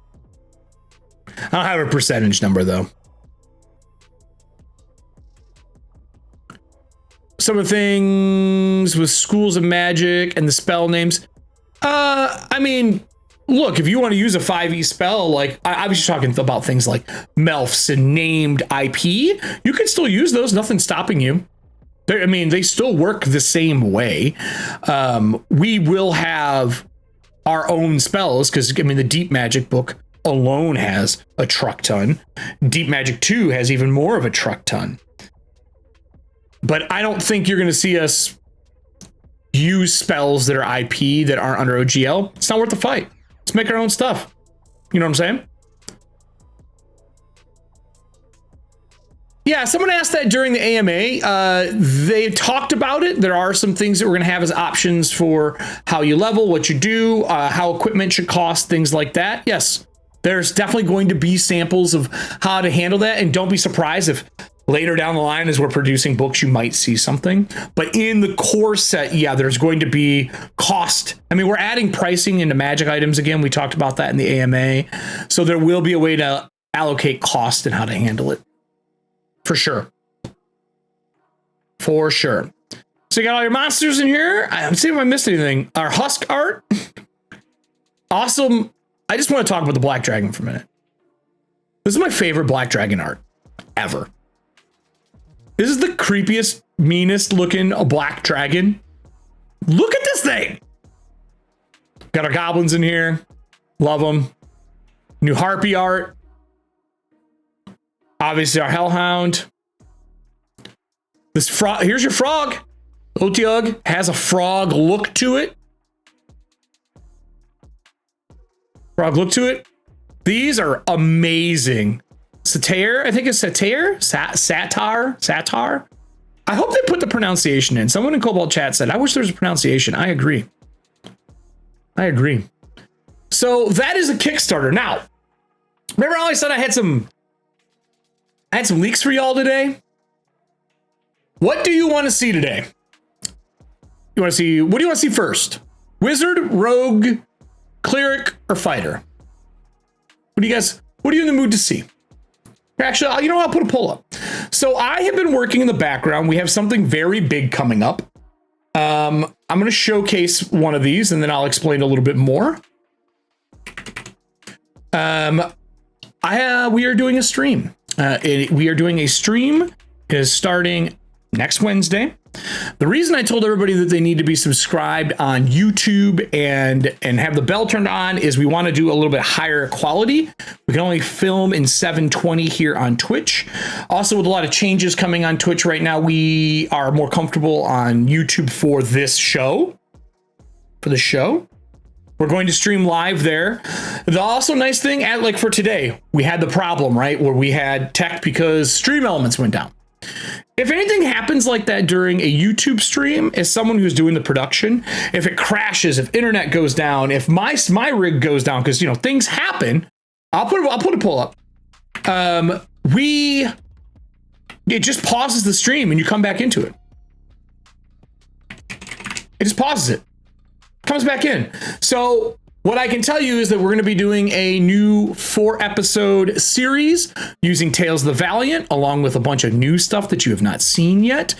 I don't have a percentage number though. Some of the things with schools of magic and the spell names. I mean, look, if you want to use a 5e spell, like I was just talking about things like Melfs and named IP, you can still use those. Nothing's stopping you. I mean, they still work the same way. We will have our own spells because, I mean, the Deep Magic book alone has a truck ton. Deep Magic 2 has even more of a truck ton. But I don't think you're going to see us use spells that are IP that aren't under OGL. It's not worth the fight. Let's make our own stuff. You know what I'm saying? Yeah, someone asked that during the AMA. They talked about it. There are some things that we're going to have as options for how you level, what you do, how equipment should cost, things like that. Yes, there's definitely going to be samples of how to handle that. And don't be surprised if later down the line, as we're producing books, you might see something. But in the core set, yeah, there's going to be cost. I mean, we're adding pricing into magic items again. We talked about that in the AMA. So there will be a way to allocate cost and how to handle it. For sure. For sure. So you got all your monsters in here. I'm seeing if I missed anything. Our husk art. Awesome. I just want to talk about the Black Dragon for a minute. This is my favorite Black Dragon art ever. This is the creepiest, meanest looking Black Dragon. Look at this thing. Got our goblins in here. Love them. New Harpy art. Obviously our Hellhound. This frog, here's your frog. Otyugh has a frog look to it. Frog look to it. These are amazing. Satyr, I think it's Satyr? Satyr? I hope they put the pronunciation in. Someone in Kobold chat said, I wish there was a pronunciation. I agree. I agree. So that is a Kickstarter. Now, remember how I said I had some leaks for y'all today? What do you want to see today? You want to see, what do you want to see first? Wizard, rogue, cleric, or fighter? What are you in the mood to see? Actually, you know what? I'll put a poll up. So I have been working in the background. We have something very big coming up. I'm going to showcase one of these and then I'll explain a little bit more. We are doing a stream. We are doing a stream. It is starting next Wednesday. The reason I told everybody that they need to be subscribed on YouTube and have the bell turned on is we want to do a little bit higher quality. We can only film in 720 here on Twitch. Also, with a lot of changes coming on Twitch right now, we are more comfortable on YouTube for this show. For the show, we're going to stream live there. The also nice thing, like for today, we had the problem, right, where we had tech because Stream Elements went down. If anything happens like that during a YouTube stream, as someone who's doing the production, if it crashes, if internet goes down, if my rig goes down, because things happen, I'll put a poll up. It just pauses the stream and you come back into it. It just pauses it, comes back in. So what I can tell you is that we're going to be doing a new 4-episode series using Tales of the Valiant, along with a bunch of new stuff that you have not seen yet,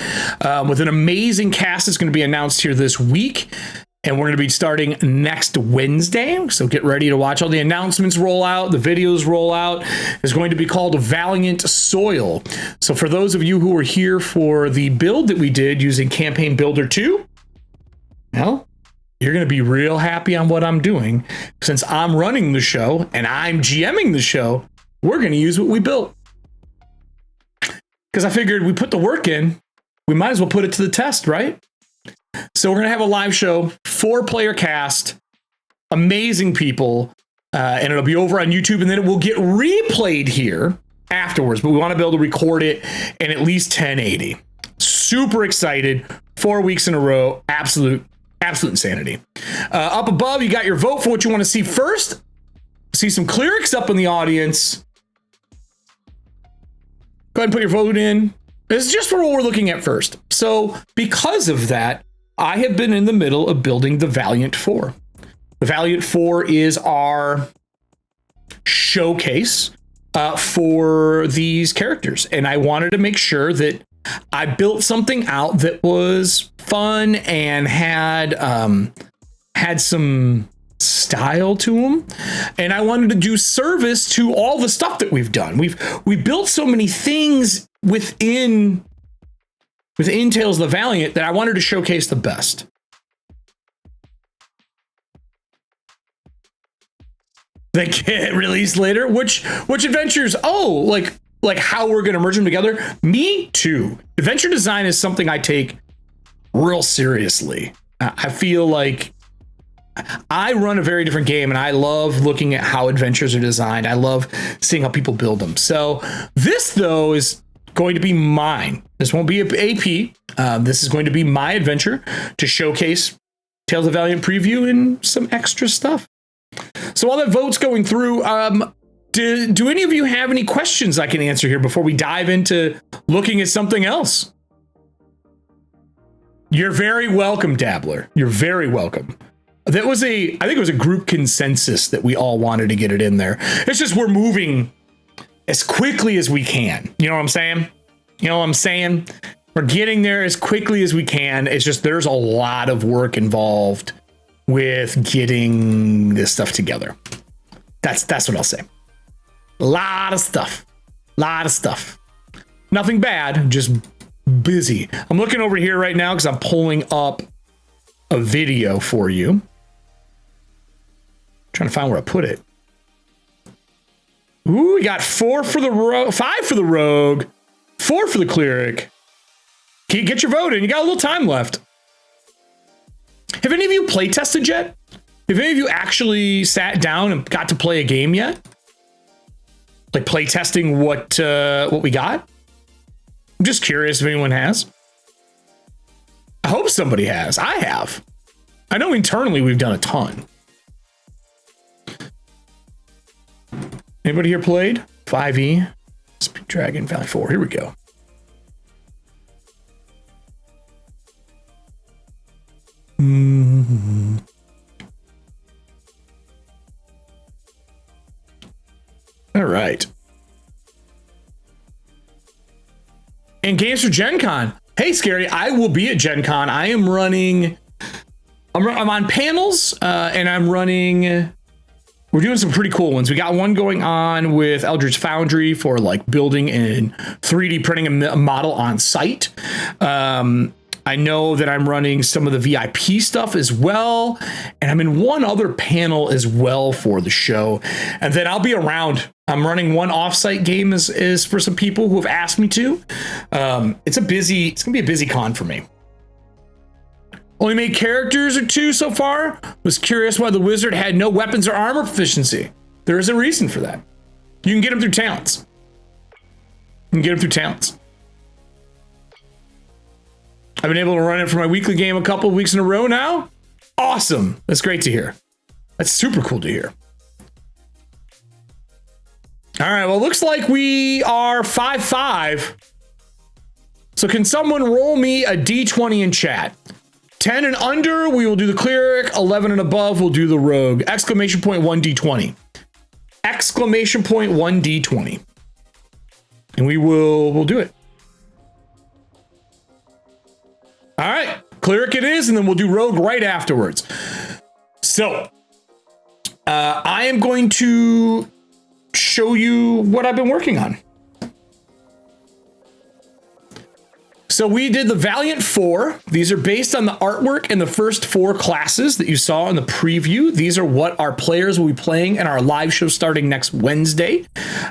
with an amazing cast that's going to be announced here this week. And we're going to be starting next Wednesday. So get ready to watch all the announcements roll out, the videos roll out. It's going to be called Valiant Soil. So for those of you who were here for the build that we did using Campaign Builder 2, well, you're going to be real happy on what I'm doing. Since I'm running the show and I'm GMing the show, we're going to use what we built. Because I figured we put the work in, we might as well put it to the test, right? So we're going to have a live show, 4-player cast, amazing people, and it'll be over on YouTube, and then it will get replayed here afterwards. But we want to be able to record it in at least 1080. Super excited. 4 weeks in a row. Absolute insanity. Up above, you got your vote for what you want to see first. See some clerics up in the audience. Go ahead and put your vote in. This is just for what we're looking at first. So because of that, I have been in the middle of building the Valiant 4. The Valiant 4 is our showcase for these characters. And I wanted to make sure that I built something out that was fun and had some style to them. And I wanted to do service to all the stuff that we've done. We built so many things within Tales of the Valiant that I wanted to showcase the best. They get released later. Which adventures? Oh, like how we're going to merge them together. Me too. Adventure design is something I take real seriously. I feel like I run a very different game and I love looking at how adventures are designed. I love seeing how people build them. So this though is going to be mine. This won't be an AP. This is going to be my adventure to showcase Tales of Valiant preview and some extra stuff. So while that vote's going through, do any of you have any questions I can answer here before we dive into looking at something else? You're very welcome, Dabbler. You're very welcome. I think it was a group consensus that we all wanted to get it in there. It's just we're moving as quickly as we can. You know what I'm saying? You know what I'm saying? We're getting there as quickly as we can. It's just there's a lot of work involved with getting this stuff together. That's what I'll say. A lot of stuff. Nothing bad, just busy. I'm looking over here right now because I'm pulling up a video for you. Trying to find where I put it. Ooh, we got 4 for the rogue, 5 for the rogue, 4 for the cleric. Can you get your vote in? You got a little time left. Have any of you play tested yet? Have any of you actually sat down and got to play a game yet? Like play testing what we got? I'm just curious if anyone has. I hope somebody has. I have. I know internally we've done a ton. Anybody here played 5e? Speed Dragon Valley 4. Here we go. All right. And games for Gen Con. Hey, Scary, I will be at Gen Con. I am running. I'm on panels, and I'm running we're doing some pretty cool ones. We got one going on with Eldritch Foundry for like building and 3D printing a model on site. I know that I'm running some of the VIP stuff as well, and I'm in one other panel as well for the show. And then I'll be around. I'm running one offsite game is for some people who have asked me to. It's gonna be a busy con for me. Only made characters or 2 so far. Was curious why the wizard had no weapons or armor proficiency. There is a reason for that. You can get them through talents. I've been able to run it for my weekly game a couple of weeks in a row now. Awesome. That's great to hear. That's super cool to hear. All right, well, looks like we are 5-5. So can someone roll me a D20 in chat? 10 and under, we will do the cleric. 11 and above, we'll do the rogue. Exclamation point 1 D20. Exclamation point 1 D20. And we'll do it. All right, cleric it is, and then we'll do rogue right afterwards. So I am going to show you what I've been working on. So we did the Valiant 4. These are based on the artwork in the first 4 classes that you saw in the preview. These are what our players will be playing in our live show starting next Wednesday.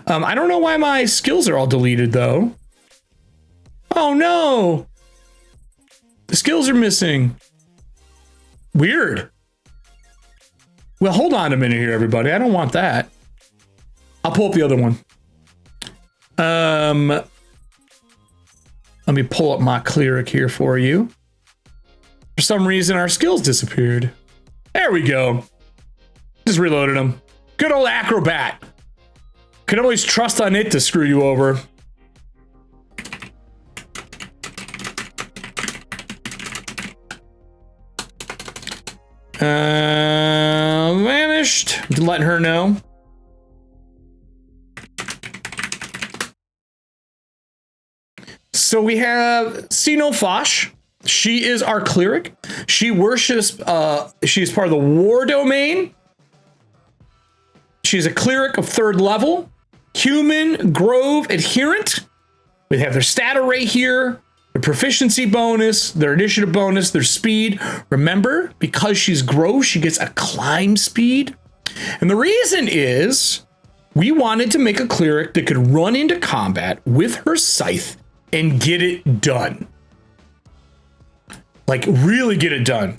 I don't know why my skills are all deleted though. Oh no. The skills are missing. Weird. Well, hold on a minute here, everybody. I don't want that. I'll pull up the other one. Let me pull up my cleric here for you. For some reason, our skills disappeared. There we go. Just reloaded them. Good old acrobat. Can always trust on it to screw you over. Vanished. Letting her know. So we have Sino Fosh. She is our cleric. She worships, she's part of the war domain. She's a cleric of 3rd level. Human Grove adherent. We have their stat array here. Their proficiency bonus, their initiative bonus, their speed. Remember, because she's Grove, she gets a climb speed. And the reason is we wanted to make a cleric that could run into combat with her scythe and get it done. Like, really get it done.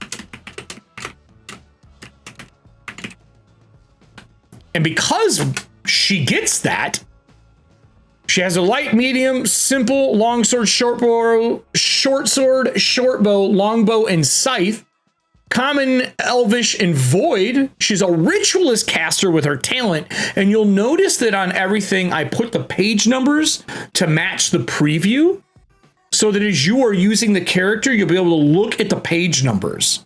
And because she gets that, she has a light, medium, simple, long sword, short bow, short sword, short bow, long bow, and scythe. Common, elvish, and void. She's a ritualist caster with her talent. And you'll notice that on everything, I put the page numbers to match the preview. So that as you are using the character, you'll be able to look at the page numbers.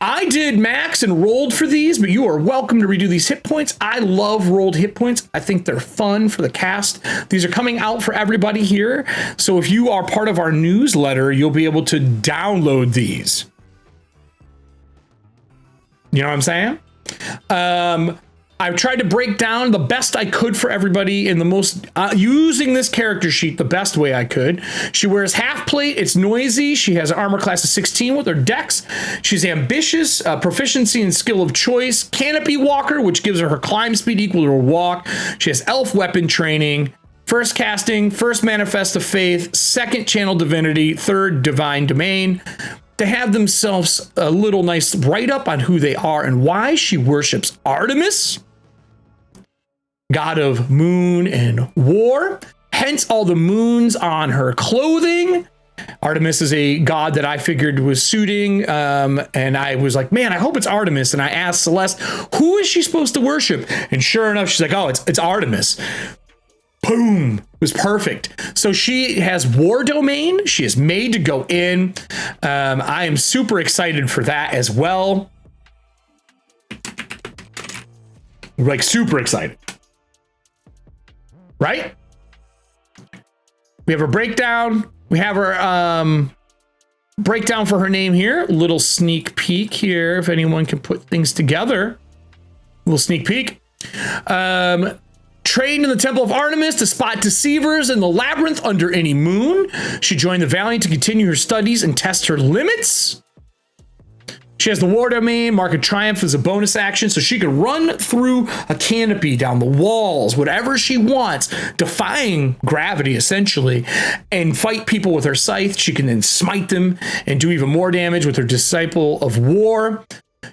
I did max and rolled for these, but you are welcome to redo these hit points. I love rolled hit points. I think they're fun for the cast. These are coming out for everybody here. So if you are part of our newsletter, you'll be able to download these. You know what I'm saying? I've tried to break down the best I could for everybody in the most, using this character sheet the best way I could. She wears half plate. It's noisy. She has an armor class of 16 with her dex. She's ambitious, proficiency and skill of choice. Canopy walker, which gives her climb speed equal to her walk. She has elf weapon training. First casting, first manifest of faith, second channel divinity, third divine domain. To have themselves a little nice write-up on who they are and why. She worships Artemis, god of moon and war, hence all the moons on her clothing. Artemis is a god that I figured was suiting, and I was like, man, I hope it's Artemis. And I asked Celeste, who is she supposed to worship? And sure enough, she's like, oh, it's Artemis. Boom. It was perfect. So she has war domain. She is made to go in. I am super excited for that as well. Like super excited. Right? We have her breakdown. We have her breakdown for her name here. Little sneak peek here if anyone can put things together. Little sneak peek. Trained in the Temple of Artemis to spot deceivers in the labyrinth under any moon. She joined the Valiant to continue her studies and test her limits. She has the War Domain. Mark of Triumph as a bonus action, so she can run through a canopy, down the walls, whatever she wants, defying gravity, essentially, and fight people with her scythe. She can then smite them and do even more damage with her Disciple of War.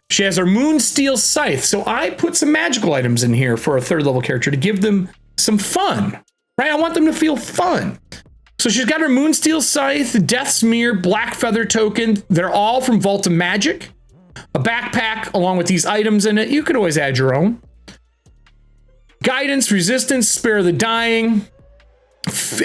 She has her Moonsteel Scythe, so I put some magical items in here for a 3rd level character to give them some fun, right? I want them to feel fun. So she's got her Moonsteel Scythe, Death's Mirror, Black Feather Token. They're all from Vault of Magic. A backpack along with these items in it. You could always add your own. Guidance, Resistance, Spare the Dying.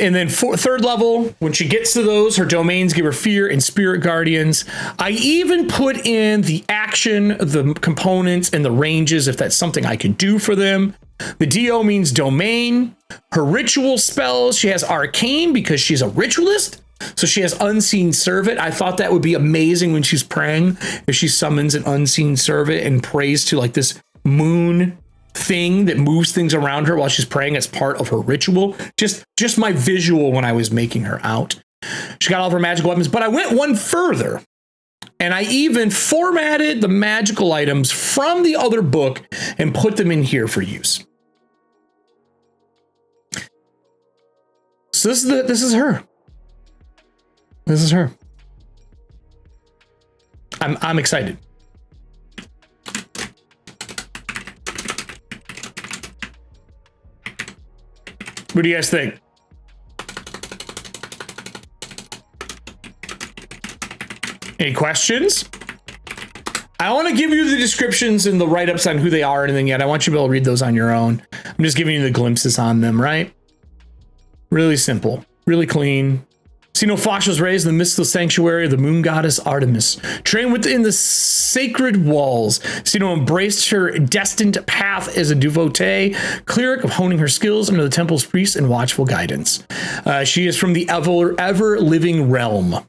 And then 3rd level, when she gets to those, her domains give her Fear and Spirit Guardians. I even put in the action, the components, and the ranges if that's something I could do for them. The DO means domain. Her ritual spells, she has Arcane because she's a ritualist. So she has Unseen Servant. I thought that would be amazing when she's praying, if she summons an Unseen Servant and prays to like this moon thing that moves things around her while she's praying as part of her ritual. Just my visual when I was making her out. She got all of her magical weapons, but I went one further and I even formatted the magical items from the other book and put them in here for use. So this is her. This is her. I'm excited. What do you guys think? Any questions? I want to give you the descriptions and the write-ups on who they are and anything yet. I want you to be able to read those on your own. I'm just giving you the glimpses on them, right? Really simple, really clean. Xenophlox was raised in the mystical sanctuary of the moon goddess Artemis. Trained within the sacred walls, Xeno embraced her destined path as a devotee, cleric of honing her skills under the temple's priest and watchful guidance. She is from the ever-living realm.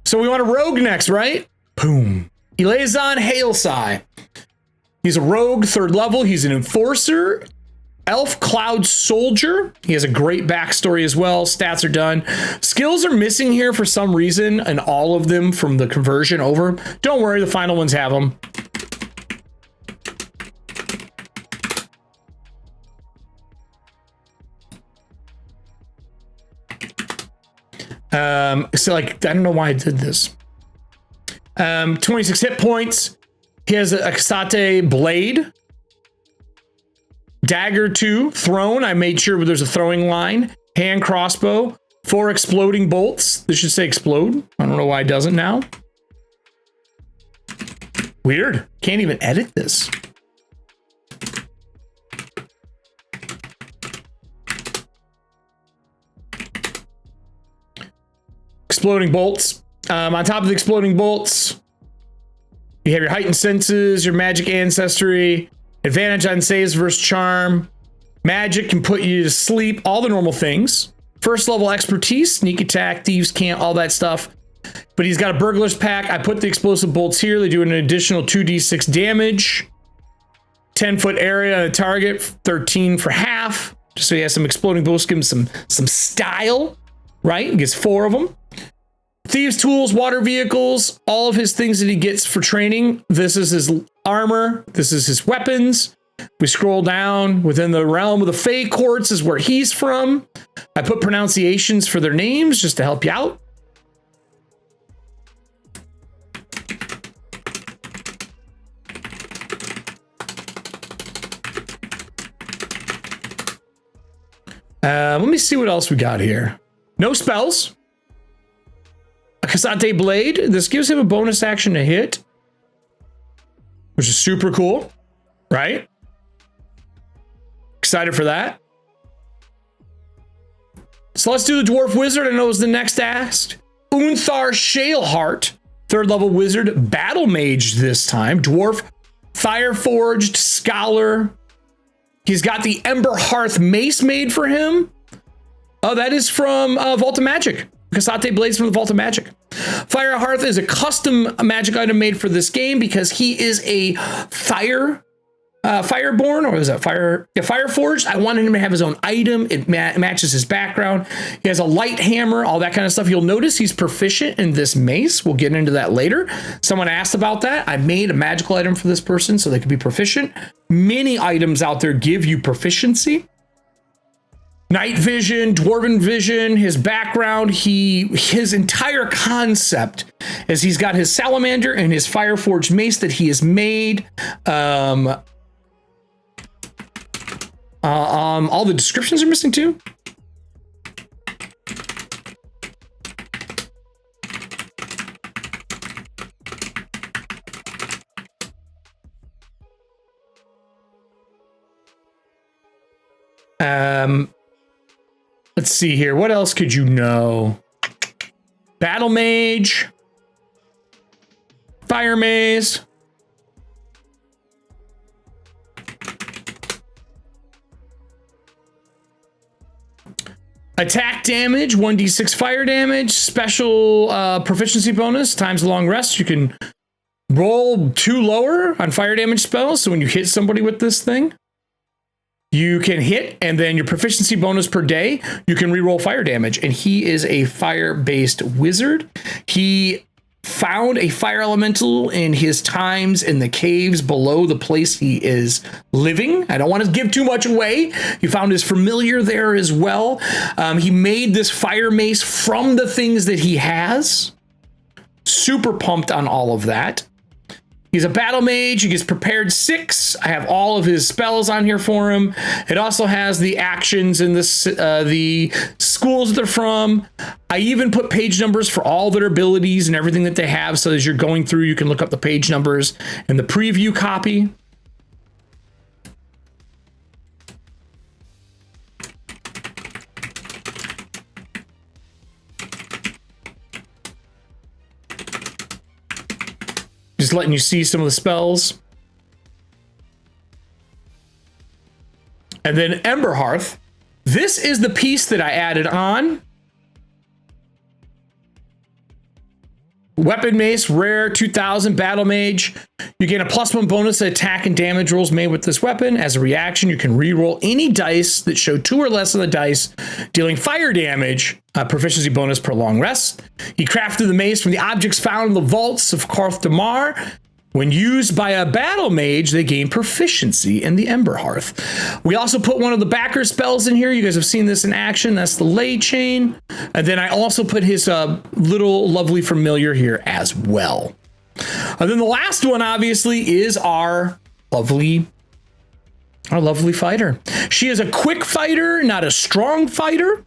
So we want a rogue next, right? Boom. Elazon Hailsai. He's a rogue, 3rd level. He's an enforcer. Elf Cloud Soldier. He has a great backstory as well. Stats are done. Skills are missing here for some reason, and all of them from the conversion over. Don't worry, the final ones have them. So like, I don't know why I did this. 26 hit points. He has a Kasate Blade. Dagger 2, thrown. I made sure there's a throwing line. Hand crossbow, 4 exploding bolts. This should say explode. I don't know why it doesn't now. Weird. Can't even edit this. Exploding bolts. On top of the exploding bolts, you have your heightened senses, your magic ancestry, advantage on saves versus charm. Magic can put you to sleep, all the normal things. 1st level expertise, sneak attack, thieves can't, all that stuff. But he's got a burglar's pack. I put the explosive bolts here. They do an additional 2d6 damage. 10-foot area on the target, 13 for half. Just so he has some exploding bolts, give him some style, right? He gets 4 of them. Thieves' tools, water vehicles, all of his things that he gets for training. This is his armor. This is his weapons. We scroll down within the realm of the Fey Courts is where he's from. I put pronunciations for their names just to help you out. Let me see what else we got here. No spells. A Kasate Blade. This gives him a bonus action to hit, which is super cool, right? Excited for that. So let's do the Dwarf Wizard. I know is the next asked. Unthar Shaleheart, 3rd level wizard, battle mage this time. Dwarf, fire forged, scholar. He's got the Ember Hearth mace made for him. Oh, that is from Vault of Magic. Kasate Blades from the Vault of Magic. Fire Hearth is a custom magic item made for this game because he is a fire Fireborn, or was that Fireforged. I wanted him to have his own item. It matches his background. He has a light hammer, all that kind of stuff. You'll notice he's proficient in this mace. We'll get into that later. Someone asked about that. I made a magical item for this person so they could be proficient. Many items out there give you proficiency. Night vision, dwarven vision, his background, his entire concept is he's got his salamander and his fireforged mace that he has made. All the descriptions are missing too. Let's see here. What else could you know? Battle Mage. Fire Maze. Attack damage, 1d6 fire damage. Special proficiency bonus times a long rest. You can roll 2 lower on fire damage spells. So when you hit somebody with this thing, you can hit, and then your proficiency bonus per day, you can reroll fire damage. And he is a fire-based wizard. He found a fire elemental in his times in the caves below the place he is living. I don't want to give too much away. He found his familiar there as well. He made this fire mace from the things that he has. Super pumped on all of that. He's a battle mage. He gets prepared 6. I have all of his spells on here for him. It also has the actions and the schools that they're from. I even put page numbers for all their abilities and everything that they have. So as you're going through, you can look up the page numbers in the preview copy. Just letting you see some of the spells. And then Ember Hearth. This is the piece that I added on. Weapon Mace, rare, 2000, Battle Mage. You gain a +1 bonus to attack and damage rolls made with this weapon. As a reaction, you can re-roll any dice that show 2 or less on the dice, dealing fire damage, proficiency bonus per long rest. He crafted the mace from the objects found in the vaults of Karth Damar. When used by a battle mage, they gain proficiency in the Ember Hearth. We also put one of the backer spells in here. You guys have seen this in action. That's the Lay Chain. And then I also put his little lovely familiar here as well. And then the last one, obviously, is our lovely fighter. She is a quick fighter, not a strong fighter.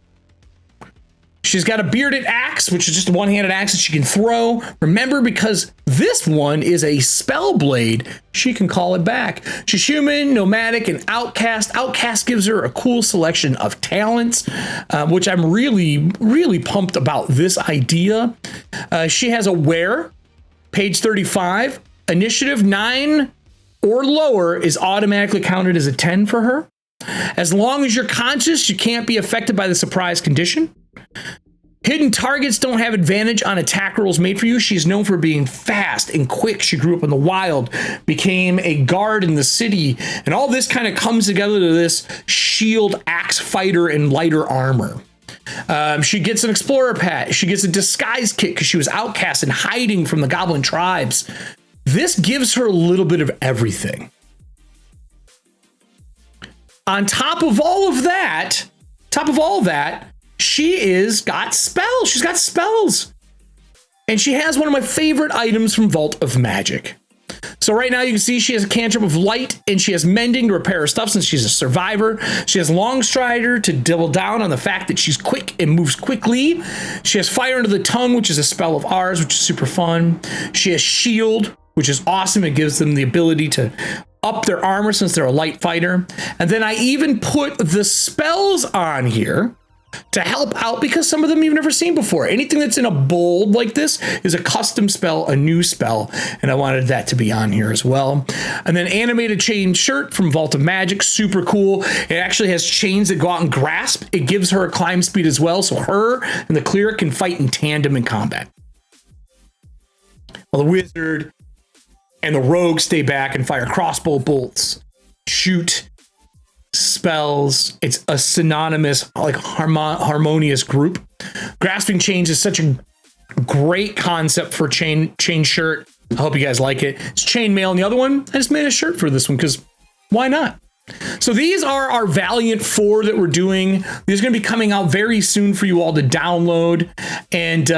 She's got a bearded axe, which is just a one-handed axe that she can throw. Remember, because this one is a spell blade, she can call it back. She's human, nomadic, and outcast. Outcast gives her a cool selection of talents, which I'm really, really pumped about this idea. She has a wear, page 35. Initiative 9 or lower is automatically counted as a 10 for her. As long as you're conscious, you can't be affected by the surprise condition. Hidden targets don't have advantage on attack rolls made for you. She's known for being fast and quick. She grew up in the wild, became a guard in the city, and all this kind of comes together to this shield axe fighter in lighter armor. She gets an explorer pet. She gets a disguise kit because she was outcast and hiding from the goblin tribes. This gives her a little bit of everything. On top of all of that, she's got spells. And she has one of my favorite items from Vault of Magic. So right now you can see she has a cantrip of light, and she has mending to repair her stuff since she's a survivor. She has long strider to double down on the fact that she's quick and moves quickly. She has fire under the tongue, which is a spell of ours, which is super fun. She has shield, which is awesome. It gives them the ability to up their armor since they're a light fighter. And then I even put the spells on here to help out because some of them you've never seen before. Anything that's in a bold like this is a custom spell, a new spell, and I wanted that to be on here as well. And then animated chain shirt from Vault of Magic, super cool. It actually has chains that go out and grasp. It gives her a climb speed as well, so her and the cleric can fight in tandem in combat. Well, the wizard and the rogue stay back and fire crossbow bolts. shoot, spells. It's a synonymous, like harmonious group. Grasping Chains is such a great concept for chain shirt. I hope you guys like it. It's chainmail, and the other one, I just made a shirt for this one because why not? So these are our Valiant 4 that we're doing. These are going to be coming out very soon for you all to download, and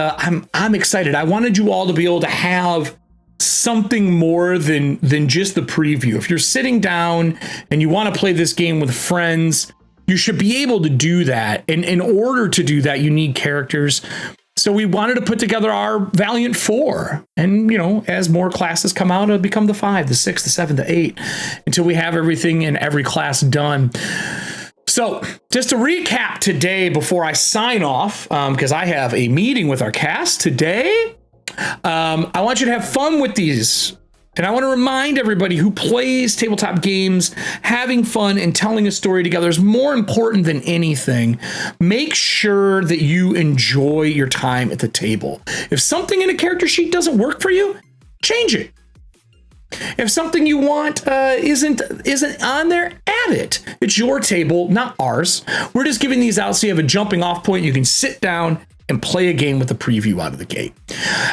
I'm excited. I wanted you all to be able to have something more than just the preview. If you're sitting down and you want to play this game with friends, you should be able to do that. And in order to do that, you need characters. So we wanted to put together our Valiant 4. And, you know, as more classes come out, it'll become the 5, the 6, the 7, the 8, until we have everything in every class done. So just to recap today before I sign off, because I have a meeting with our cast today, I want you to have fun with these. And I want to remind everybody who plays tabletop games, having fun and telling a story together is more important than anything. Make sure that you enjoy your time at the table. If something in a character sheet doesn't work for you, change it. If something you want isn't on there, add it. It's your table, not ours. We're just giving these out so you have a jumping off point. You can sit down and play a game with the preview out of the gate.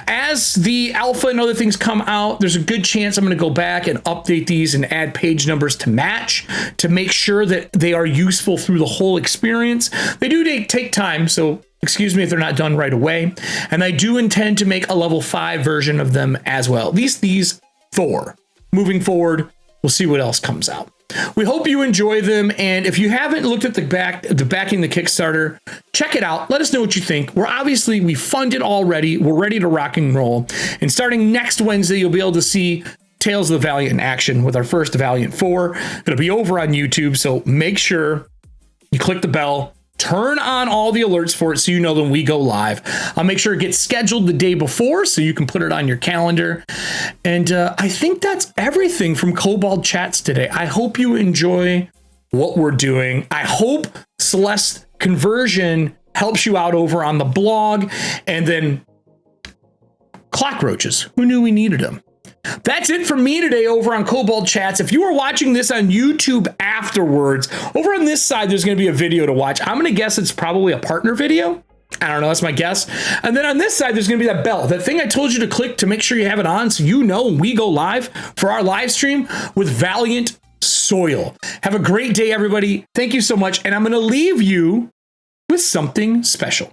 As the alpha and other things come out, there's a good chance I'm going to go back and update these and add page numbers to match to make sure that they are useful through the whole experience. They do take time, so excuse me if they're not done right away. And I do intend to make a level 5 version of them as well. At least these 4. Moving forward, we'll see what else comes out. We hope you enjoy them, and if you haven't looked at the backing the Kickstarter, check it out. Let us know what you think. We funded already. We're ready to rock and roll. And starting next Wednesday, you'll be able to see Tales of the Valiant in action with our first Valiant 4. It'll be over on YouTube, so make sure you click the bell. Turn on all the alerts for it so you know when we go live. I'll make sure it gets scheduled the day before so you can put it on your calendar. And I think that's everything from Kobold Chats today. I hope you enjoy what we're doing. I hope Celeste conversion helps you out over on the blog. And then cockroaches. Who knew we needed them? That's it from me today over on Kobold Chats. If you are watching this on YouTube afterwards, over on this side, there's going to be a video to watch. I'm going to guess it's probably a partner video. I don't know. That's my guess. And then on this side, there's going to be that bell, that thing I told you to click to make sure you have it on so you know when we go live for our live stream with Valiant Soil. Have a great day, everybody. Thank you so much. And I'm going to leave you with something special.